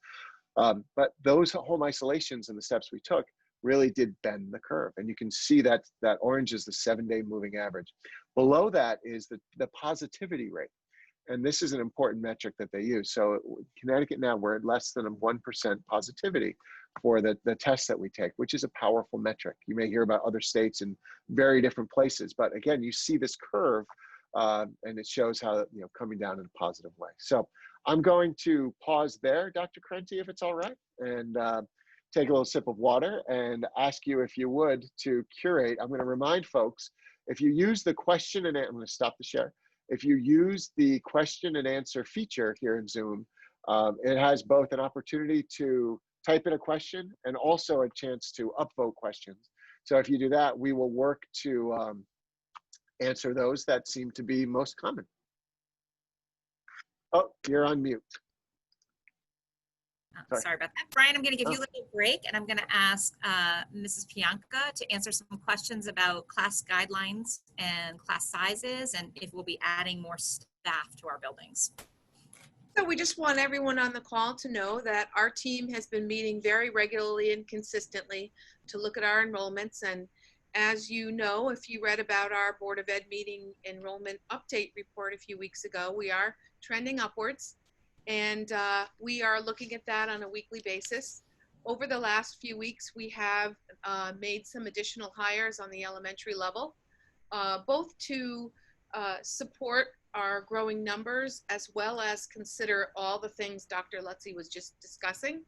But those home isolations and the steps we took really did bend the curve. And you can see that orange is the 7-day moving average. Below that is the positivity rate. And this is an important metric that they use. So Connecticut now, we're at less than a 1% positivity for the tests that we take, which is a powerful metric. You may hear about other states in very different places, but again, you see this curve and it shows how, coming down in a positive way. So I'm going to pause there, Dr. Crenti, if it's all right, and take a little sip of water and ask you, if you would, to curate. I'm going to remind folks, if you use the question and I'm going to stop the share. If you use the question and answer feature here in Zoom, it has both an opportunity to type in a question and also a chance to upvote questions. So if you do that, we will work to answer those that seem to be most common. Oh, you're on mute. Sorry about that. Brian, I'm going to give you a little break, and I'm going to ask Mrs. Pianka to answer some questions about class guidelines and class sizes, and if we'll be adding more staff to our buildings. So we just want everyone on the call to know that our team has been meeting very regularly and consistently to look at our enrollments. And as you know, if you read about our Board of Ed meeting enrollment update report a few weeks ago, we are trending upwards. And we are looking at that on a weekly basis. Over the last few weeks, we have made some additional hires on the elementary level, both to support our growing numbers, as well as consider all the things Dr. Lutzy was just discussing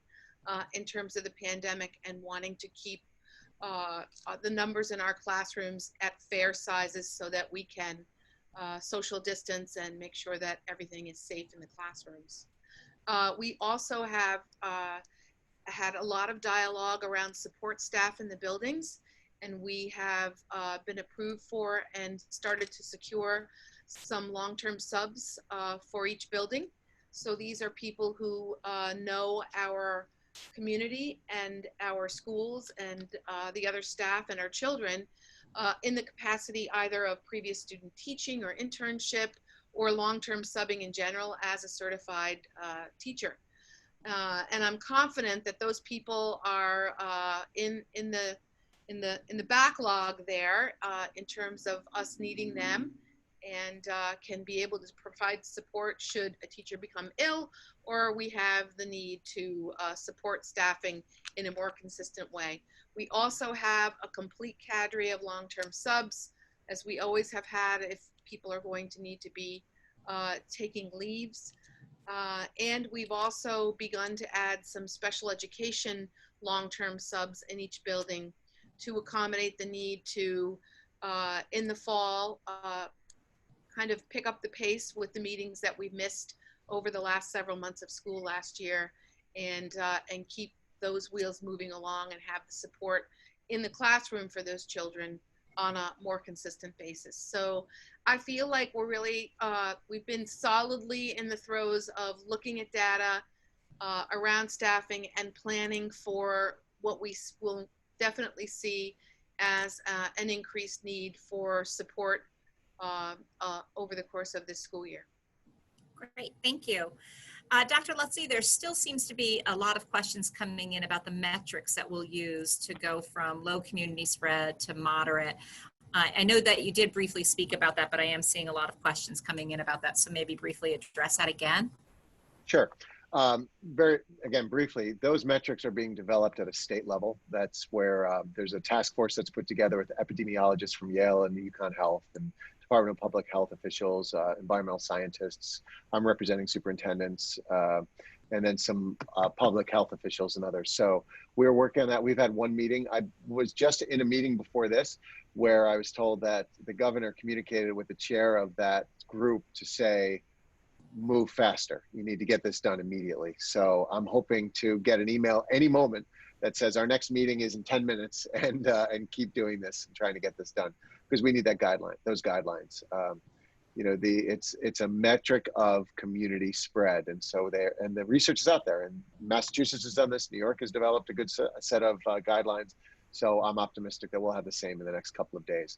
in terms of the pandemic and wanting to keep the numbers in our classrooms at fair sizes so that we can social distance and make sure that everything is safe in the classrooms. We also have had a lot of dialogue around support staff in the buildings, and we have been approved for and started to secure some long-term subs for each building. So these are people who know our community and our schools and the other staff and our children in the capacity either of previous student teaching or internship or long-term subbing in general as a certified teacher. And I'm confident that those people are in the backlog there in terms of us needing them, and can be able to provide support should a teacher become ill or we have the need to support staffing in a more consistent way. We also have a complete cadre of long-term subs, as we always have had if people are going to need to be taking leaves. And we've also begun to add some special education long-term subs in each building to accommodate the need to, in the fall, kind of pick up the pace with the meetings that we've missed over the last several months of school last year, and keep those wheels moving along and have the support in the classroom for those children on a more consistent basis. So I feel like we're really, we've been solidly in the throes of looking at data around staffing and planning for what we will definitely see as an increased need for support over the course of this school year. Great, thank you. Dr. Lutzy, there still seems to be a lot of questions coming in about the metrics that we'll use to go from low community spread to moderate. I know that you did briefly speak about that, but I am seeing a lot of questions coming in about that. So maybe briefly address that again. Sure. Again, briefly, those metrics are being developed at a state level. That's where there's a task force that's put together with epidemiologists from Yale and UConn Health and Department of Public Health officials, environmental scientists. I'm representing superintendents, and then some public health officials and others. So we're working on that. We've had one meeting. I was just in a meeting before this where I was told that the governor communicated with the chair of that group to say, move faster. You need to get this done immediately. So I'm hoping to get an email any moment that says our next meeting is in 10 minutes and keep doing this and trying to get this done, because we need that guideline, those guidelines. You know, it's a metric of community spread. And so the research is out there, and Massachusetts has done this. New York has developed a good set of guidelines. So I'm optimistic that we'll have the same in the next couple of days.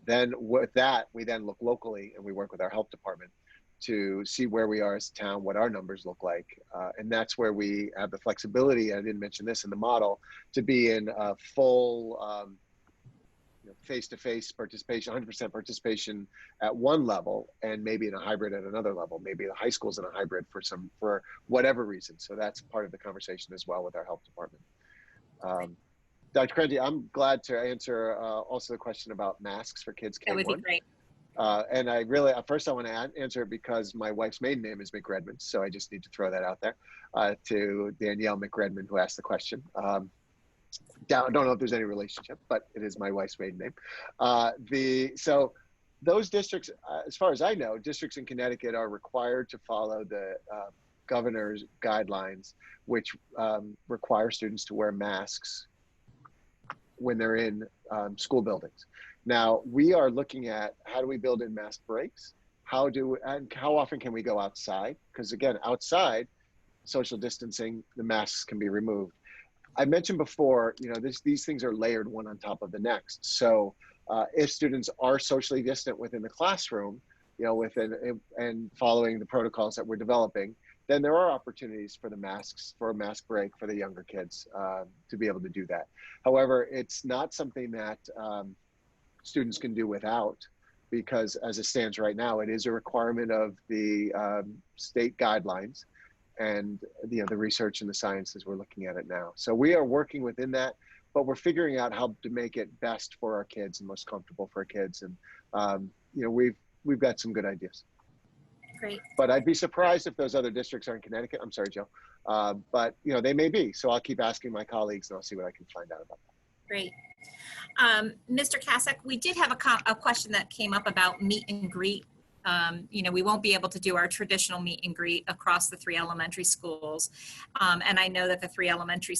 Then with that, we then look locally and we work with our health department to see where we are as a town, what our numbers look like. And that's where we have the flexibility, I didn't mention this in the model, to be in a full face-to-face participation, 100% participation at one level, and maybe in a hybrid at another level. Maybe the high school's in a hybrid for whatever reason. So that's part of the conversation as well with our health department. Dr. Crenti, I'm glad to answer also the question about masks for kids K-1. That would be great. And I really, first I want to answer it because my wife's maiden name is McRedmond, so I just need to throw that out there to Danielle McRedmond, who asked the question. I don't know if there's any relationship, but it is my wife's maiden name. So those districts, as far as I know, districts in Connecticut are required to follow the governor's guidelines, which require students to wear masks when they're in school buildings. Now, we are looking at how do we build in mask breaks? And how often can we go outside? Because again, outside, social distancing, the masks can be removed. I mentioned before, these things are layered one on top of the next. So if students are socially distant within the classroom, and following the protocols that we're developing, then there are opportunities for a mask break for the younger kids to be able to do that. However, it's not something that students can do without, because as it stands right now, it is a requirement of the state guidelines and the research and the sciences we're looking at it now. So we are working within that, but we're figuring out how to make it best for our kids and most comfortable for our kids. And we've got some good ideas. Great. But I'd be surprised if those other districts are in Connecticut. I'm sorry, Joe. But they may be. So I'll keep asking my colleagues and I'll see what I can find out about that. Great. Mr. Kasek, we did have a question that came up about meet and greet. We won't be able to do our traditional meet and greet across the 3 elementary schools. And I know that the 3 elementary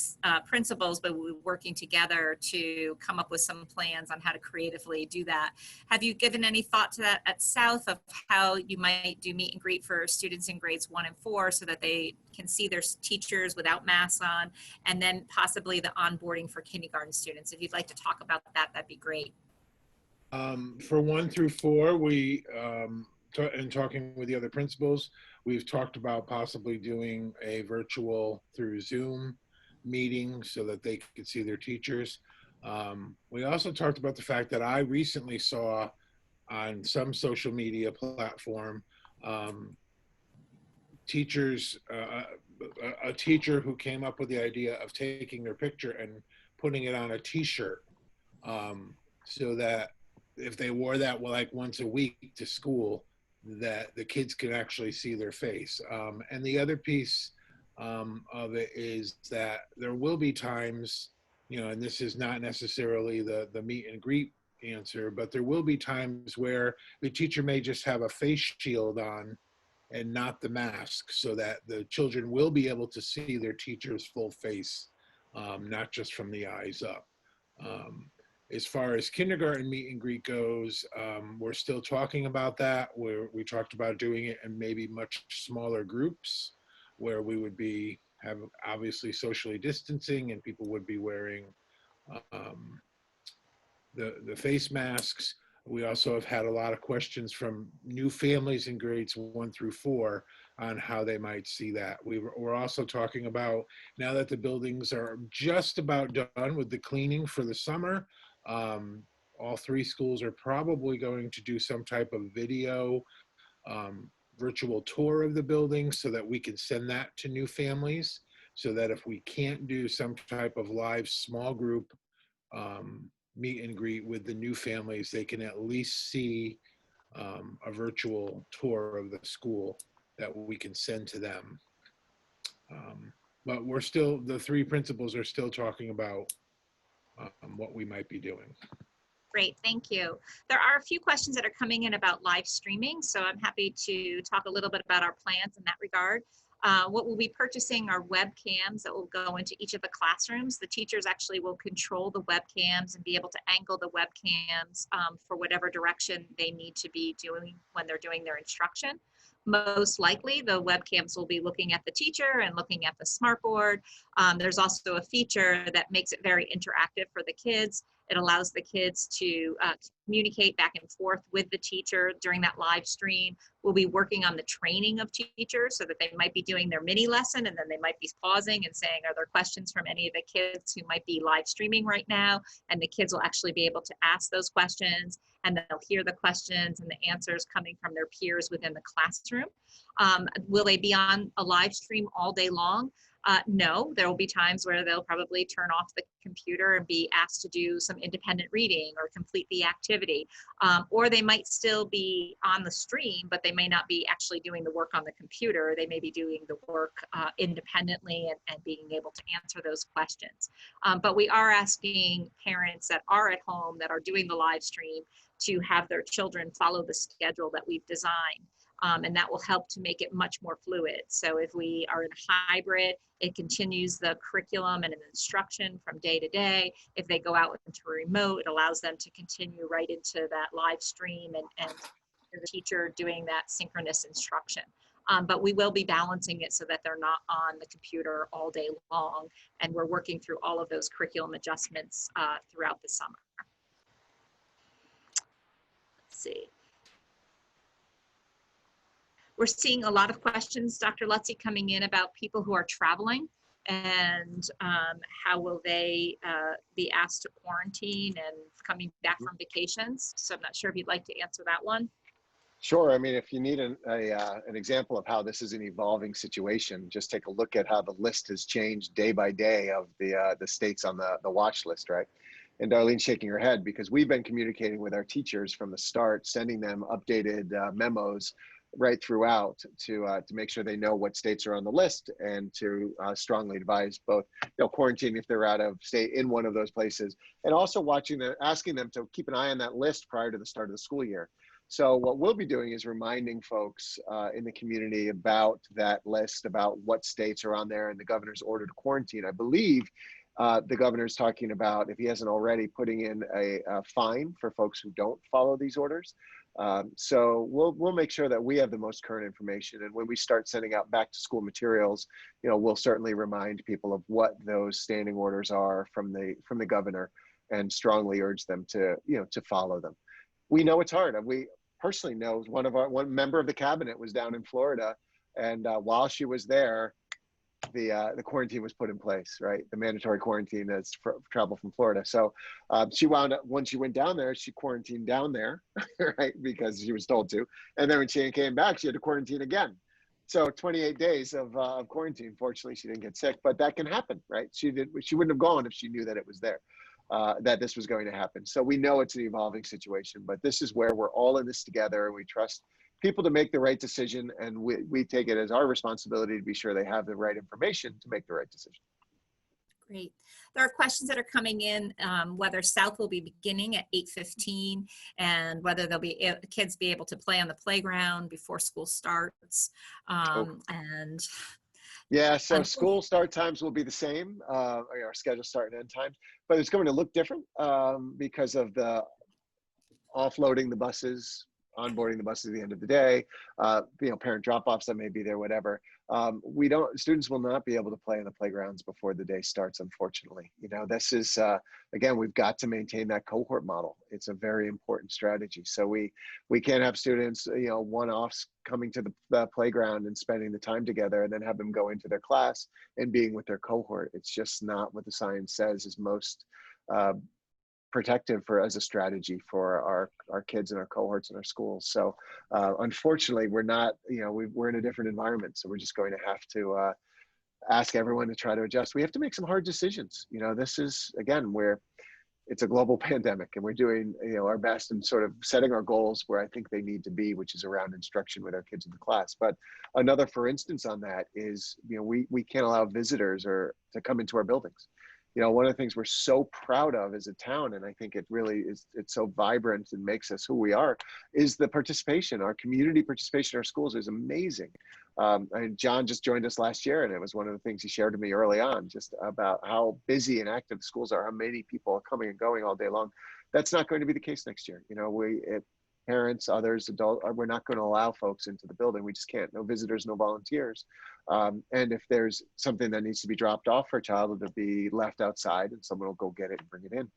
principals will be working together to come up with some plans on how to creatively do that. Have you given any thought to that at South of how you might do meet and greet for students in grades 1 and 4 so that they can see their teachers without masks on, and then possibly the onboarding for kindergarten students? If you'd like to talk about that, that'd be great. For 1 through 4, we, in talking with the other principals, we've talked about possibly doing a virtual through Zoom meeting so that they could see their teachers. We also talked about the fact that I recently saw on some social media platform teachers, a teacher who came up with the idea of taking their picture and putting it on a t-shirt, so that if they wore that like once a week to school, that the kids can actually see their face. And the other piece of it is that there will be times, and this is not necessarily the meet and greet answer, but there will be times where the teacher may just have a face shield on and not the mask, so that the children will be able to see their teacher's full face, not just from the eyes up. As far as kindergarten meet and greet goes, we're still talking about that. We talked about doing it in maybe much smaller groups, where we would have obviously socially distancing and people would be wearing the face masks. We also have had a lot of questions from new families in grades 1 through 4 on how they might see that. We're also talking about, now that the buildings are just about done with the cleaning for the summer, all 3 schools are probably going to do some type of video virtual tour of the building so that we can send that to new families, so that if we can't do some type of live small group meet and greet with the new families, they can at least see a virtual tour of the school that we can send to them. But the 3 principals are still talking about what we might be doing. Great, thank you. There are a few questions that are coming in about live streaming, so I'm happy to talk a little bit about our plans in that regard. What we'll be purchasing are webcams that will go into each of the classrooms. The teachers actually will control the webcams and be able to angle the webcams for whatever direction they need to be doing when they're doing their instruction. Most likely, the webcams will be looking at the teacher and looking at the smartboard. There's also a feature that makes it very interactive for the kids. It allows the kids to communicate back and forth with the teacher during that live stream. We'll be working on the training of teachers so that they might be doing their mini lesson and then they might be pausing and saying, are there questions from any of the kids who might be live streaming right now? And the kids will actually be able to ask those questions, and they'll hear the questions and the answers coming from their peers within the classroom. Will they be on a live stream all day long? No, there will be times where they'll probably turn off the computer and be asked to do some independent reading or complete the activity. Or they might still be on the stream, but they may not be actually doing the work on the computer. They may be doing the work independently and being able to answer those questions. But we are asking parents that are at home that are doing the live stream to have their children follow the schedule that we've designed. And that will help to make it much more fluid. So if we are in hybrid, it continues the curriculum and an instruction from day to day. If they go out into remote, it allows them to continue right into that live stream and the teacher doing that synchronous instruction. But we will be balancing it so that they're not on the computer all day long. And we're working through all of those curriculum adjustments throughout the summer. Let's see. We're seeing a lot of questions, Dr. Lutzy, coming in about people who are traveling and how will they be asked to quarantine and coming back from vacations. So I'm not sure if you'd like to answer that one. Sure. I mean, if you need an example of how this is an evolving situation, just take a look at how the list has changed day by day of the states on the watch list, right? And Darlene's shaking her head because we've been communicating with our teachers from the start, sending them updated memos right throughout to make sure they know what states are on the list and to strongly advise both, quarantine if they're out of state in one of those places, and also asking them to keep an eye on that list prior to the start of the school year. So what we'll be doing is reminding folks in the community about that list, about what states are on there and the governor's order to quarantine. I believe the governor's talking about, if he hasn't already, putting in a fine for folks who don't follow these orders. So we'll make sure that we have the most current information. And when we start sending out back to school materials, we'll certainly remind people of what those standing orders are from the governor and strongly urge them to follow them. We know it's hard. We personally know one member of the cabinet was down in Florida, and while she was there, the quarantine was put in place, right? The mandatory quarantine as travel from Florida. So she wound up, when she went down there, she quarantined down there, right? Because she was told to. And then when she came back, she had to quarantine again. So 28 days of quarantine. Fortunately, she didn't get sick, but that can happen, right? She wouldn't have gone if she knew that it was there. That this was going to happen. So we know it's an evolving situation, but this is where we're all in this together, and we trust people to make the right decision, and we take it as our responsibility to be sure they have the right information to make the right decision. Great. There are questions that are coming in, whether South will be beginning at 8:15 and whether kids be able to play on the playground before school starts. And yeah, so school start times will be the same, our schedule start and end times, but it's going to look different because of the offloading the buses, onboarding the buses at the end of the day, parent drop-offs that may be there, whatever. Students will not be able to play in the playgrounds before the day starts, unfortunately. This is, again, we've got to maintain that cohort model. It's a very important strategy. So we can't have students, one-offs coming to the playground and spending the time together and then have them go into their class and being with their cohort. It's just not what the science says is most protective as a strategy for our kids and our cohorts in our schools. So unfortunately, we're not, we're in a different environment. So we're just going to have to ask everyone to try to adjust. We have to make some hard decisions. This is, again, it's a global pandemic, and we're doing our best and sort of setting our goals where I think they need to be, which is around instruction with our kids in the class. But another, for instance, on that is, we can't allow visitors to come into our buildings. One of the things we're so proud of as a town, and I think it really is, it's so vibrant and makes us who we are, is the participation. Our community participation in our schools is amazing. And John just joined us last year, and it was one of the things he shared to me early on, just about how busy and active the schools are, how many people are coming and going all day long. That's not going to be the case next year. Parents, others, adults, we're not going to allow folks into the building. We just can't. No visitors, no volunteers. And if there's something that needs to be dropped off for a child, it'll be left outside and someone will go get it and bring it in.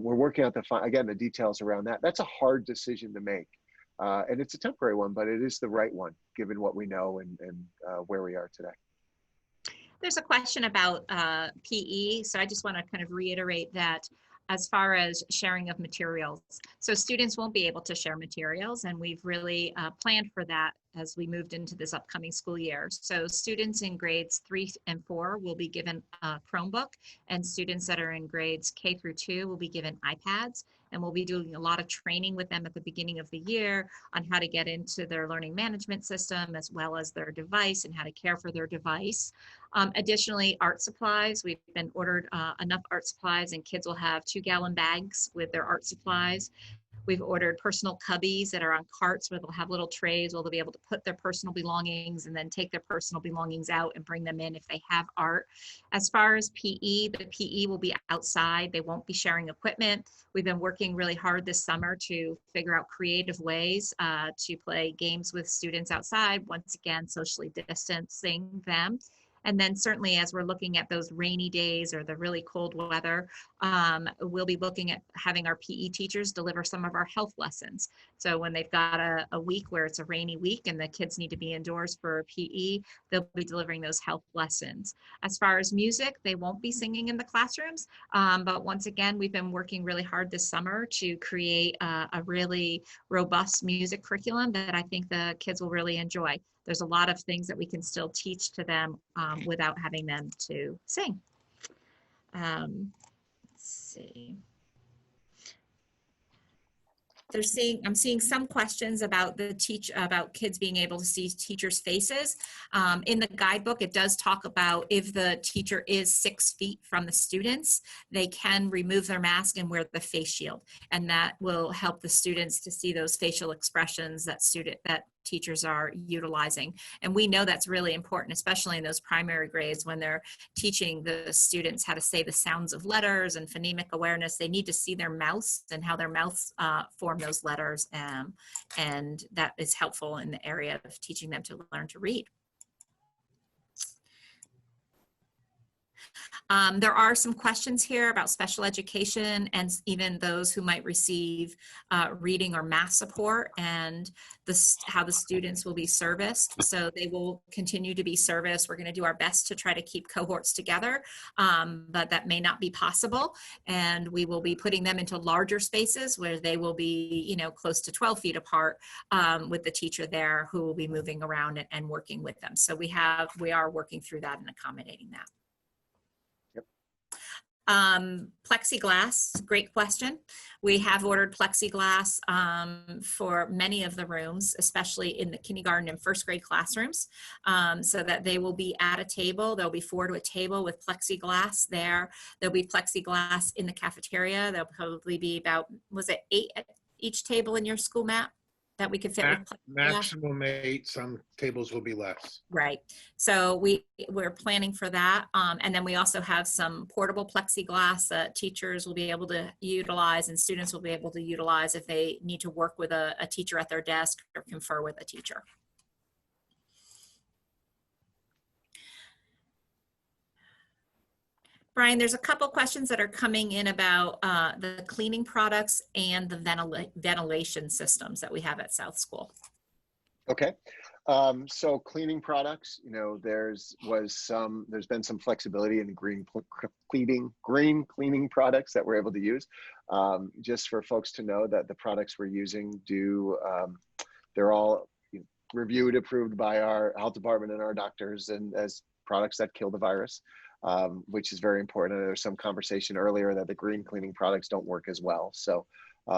We're working out the details around that. That's a hard decision to make. And it's a temporary one, but it is the right one, given what we know and where we are today. There's a question about PE. So I just want to kind of reiterate that as far as sharing of materials. So students won't be able to share materials, and we've really planned for that as we moved into this upcoming school year. So students in grades 3 and 4 will be given a Chromebook, and students that are in grades K through 2 will be given iPads. And we'll be doing a lot of training with them at the beginning of the year on how to get into their learning management system, as well as their device and how to care for their device. Additionally, art supplies. We've been ordered enough art supplies, and kids will have 2-gallon bags with their art supplies. We've ordered personal cubbies that are on carts where they'll have little trays where they'll be able to put their personal belongings and then take their personal belongings out and bring them in if they have art. As far as PE, the PE will be outside. They won't be sharing equipment. We've been working really hard this summer to figure out creative ways to play games with students outside, once again, socially distancing them. And then certainly as we're looking at those rainy days or the really cold weather, we'll be looking at having our PE teachers deliver some of our health lessons. So when they've got a week where it's a rainy week and the kids need to be indoors for PE, they'll be delivering those health lessons. As far as music, they won't be singing in the classrooms. But once again, we've been working really hard this summer to create a really robust music curriculum that I think the kids will really enjoy. There's a lot of things that we can still teach to them without having them to sing. Let's see. I'm seeing some questions about about kids being able to see teachers' faces. In the guidebook, it does talk about if the teacher is 6 feet from the students, they can remove their mask and wear the face shield, and that will help the students to see those facial expressions that teachers are utilizing. And we know that's really important, especially in those primary grades when they're teaching the students how to say the sounds of letters and phonemic awareness. They need to see their mouths and how their mouths form those letters. And that is helpful in the area of teaching them to learn to read. There are some questions here about special education and even those who might receive reading or math support and how the students will be serviced. So they will continue to be serviced. We're going to do our best to try to keep cohorts together, but that may not be possible. And we will be putting them into larger spaces where they will be, close to 12 feet apart with the teacher there who will be moving around and working with them. So we are working through that and accommodating that. Plexiglass, great question. We have ordered plexiglass for many of the rooms, especially in the kindergarten and first grade classrooms, so that they will be at a table. There'll be 4 to a table with plexiglass there. There'll be plexiglass in the cafeteria. There'll probably be about, was it 8 at each table in your school, Matt? That we could fit with maximum 8. Some tables will be less. Right. So we're planning for that. And then we also have some portable plexiglass that teachers will be able to utilize and students will be able to utilize if they need to work with a teacher at their desk or confer with a teacher. Brian, there's a couple questions that are coming in about the cleaning products and the ventilation systems that we have at South School. Okay. So cleaning products, there's been some flexibility in the green cleaning products that we're able to use. Just for folks to know that the products we're using they're all reviewed, approved by our health department and our doctors, and as products that kill the virus. Which is very important. There's some conversation earlier that the green cleaning products don't work as well. So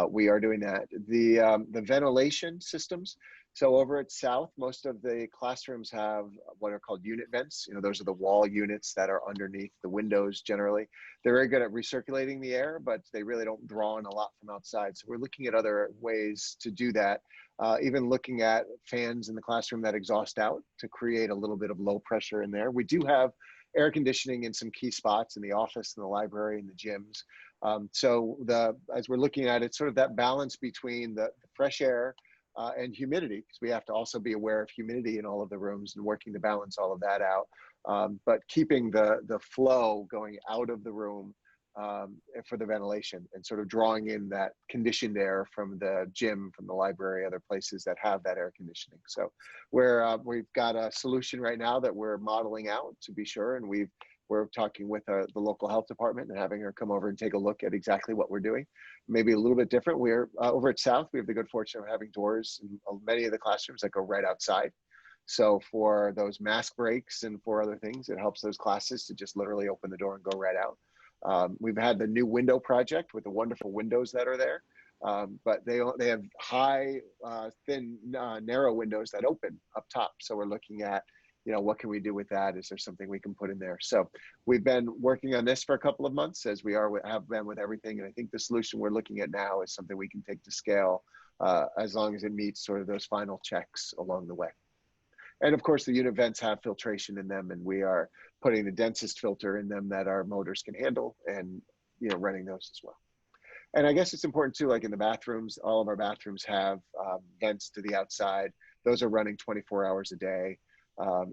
we are doing that. The ventilation systems. So over at South, most of the classrooms have what are called unit vents. Those are the wall units that are underneath the windows generally. They're very good at recirculating the air, but they really don't draw in a lot from outside. So we're looking at other ways to do that. Even looking at fans in the classroom that exhaust out to create a little bit of low pressure in there. We do have air conditioning in some key spots in the office, in the library, in the gyms. As we're looking at it, sort of that balance between the fresh air and humidity, because we have to also be aware of humidity in all of the rooms and working to balance all of that out. But keeping the flow going out of the room for the ventilation and sort of drawing in that conditioned air from the gym, from the library, other places that have that air conditioning. So we've got a solution right now that we're modeling out to be sure, and we're talking with the local health department and having her come over and take a look at exactly what we're doing. Maybe a little bit different. We're over at South, we have the good fortune of having doors in many of the classrooms that go right outside. So for those mask breaks and for other things, it helps those classes to just literally open the door and go right out. We've had the new window project with the wonderful windows that are there, but they have high, thin, narrow windows that open up top. So we're looking at what can we do with that? Is there something we can put in there? So we've been working on this for a couple of months, as we have been with everything. And I think the solution we're looking at now is something we can take to scale, as long as it meets sort of those final checks along the way. And of course, the unit vents have filtration in them, and we are putting the densest filter in them that our motors can handle, and running those as well. And I guess it's important too, like in the bathrooms, all of our bathrooms have vents to the outside. Those are running 24 hours a day.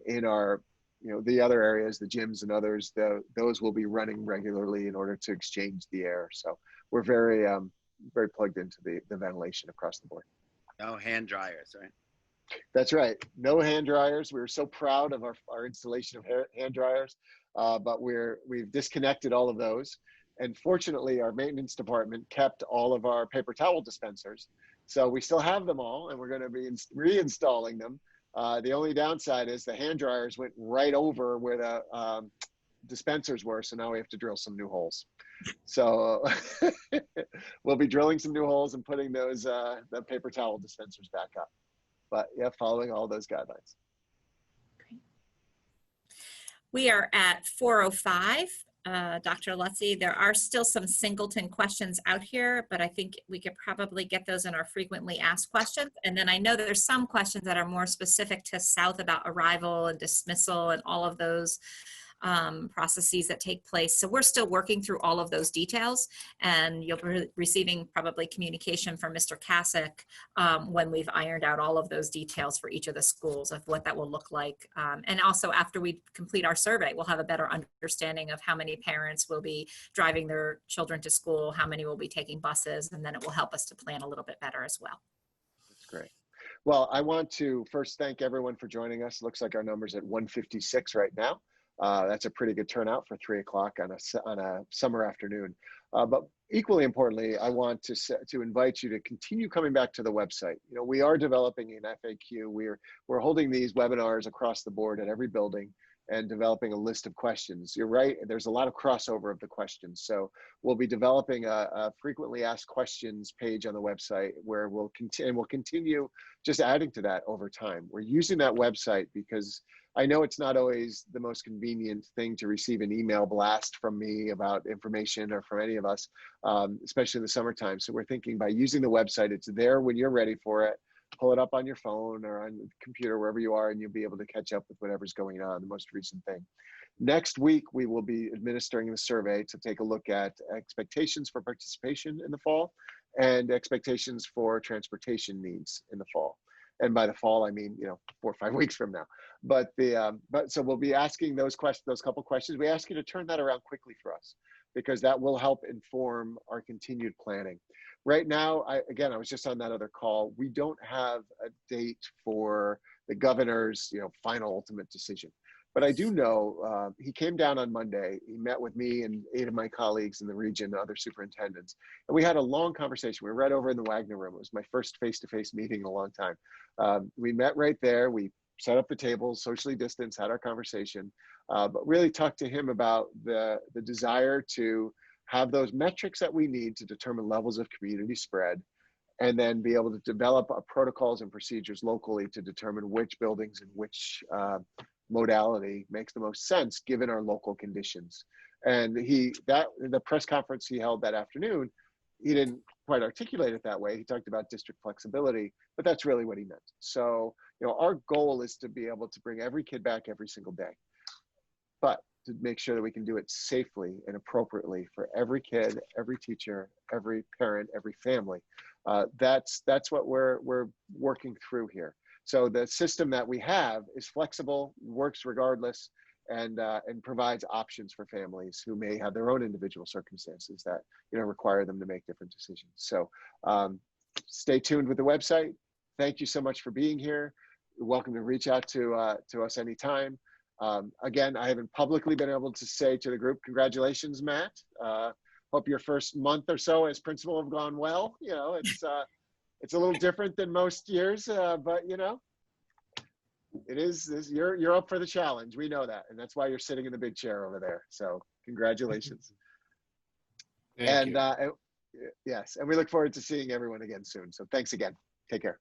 In our, the other areas, the gyms and others, those will be running regularly in order to exchange the air. So we're very, very plugged into the ventilation across the board. No hand dryers, right? That's right. No hand dryers. We were so proud of our installation of hand dryers, but we've disconnected all of those. And fortunately, our maintenance department kept all of our paper towel dispensers. So we still have them all, and we're going to be reinstalling them. The only downside is the hand dryers went right over where the dispensers were. So now we have to drill some new holes. So we'll be drilling some new holes and putting those the paper towel dispensers back up. But yeah, following all those guidelines. Great. We are at 4:05. Dr. Lutzy, there are still some singleton questions out here, but I think we could probably get those in our frequently asked questions. And then I know that there's some questions that are more specific to South about arrival and dismissal and all of those processes that take place. So we're still working through all of those details, and you'll be receiving probably communication from Mr. Kasich when we've ironed out all of those details for each of the schools of what that will look like. And also after we complete our survey, we'll have a better understanding of how many parents will be driving their children to school, how many will be taking buses, and then it will help us to plan a little bit better as well. That's great. Well, I want to first thank everyone for joining us. Looks like our number's at 156 right now. That's a pretty good turnout for 3 o'clock on a summer afternoon. But equally importantly, I want to invite you to continue coming back to the website. We are developing an FAQ. We're holding these webinars across the board at every building and developing a list of questions. You're right, there's a lot of crossover of the questions. So we'll be developing a frequently asked questions page on the website where we'll continue just adding to that over time. We're using that website because I know it's not always the most convenient thing to receive an email blast from me about information or from any of us, especially in the summertime. So we're thinking by using the website, it's there when you're ready for it. Pull it up on your phone or on the computer, wherever you are, and you'll be able to catch up with whatever's going on, the most recent thing. Next week, we will be administering the survey to take a look at expectations for participation in the fall and expectations for transportation needs in the fall. And by the fall, I mean, 4 or 5 weeks from now. But so we'll be asking those couple questions. We ask you to turn that around quickly for us, because that will help inform our continued planning. Right now, I was just on that other call. We don't have a date for the governor's, final ultimate decision. But I do know he came down on Monday. He met with me and 8 of my colleagues in the region, other superintendents, and we had a long conversation. We were right over in the Wagner room. It was my first face-to-face meeting in a long time. We met right there. We set up the tables, socially distanced, had our conversation, but really talked to him about the desire to have those metrics that we need to determine levels of community spread, and then be able to develop protocols and procedures locally to determine which buildings and which modality makes the most sense given our local conditions. And the press conference he held that afternoon, he didn't quite articulate it that way. He talked about district flexibility, but that's really what he meant. So, our goal is to be able to bring every kid back every single day, but to make sure that we can do it safely and appropriately for every kid, every teacher, every parent, every family. That's what we're working through here. So the system that we have is flexible, works regardless, and provides options for families who may have their own individual circumstances that require them to make different decisions. So stay tuned with the website. Thank you so much for being here. You're welcome to reach out to us anytime. Again, I haven't publicly been able to say to the group, congratulations, Matt. Hope your first month or so as principal have gone well. It's a little different than most years, but it is. You're up for the challenge. We know that, and that's why you're sitting in the big chair over there. So congratulations. Thank you. Yes, and we look forward to seeing everyone again soon. So thanks again. Take care.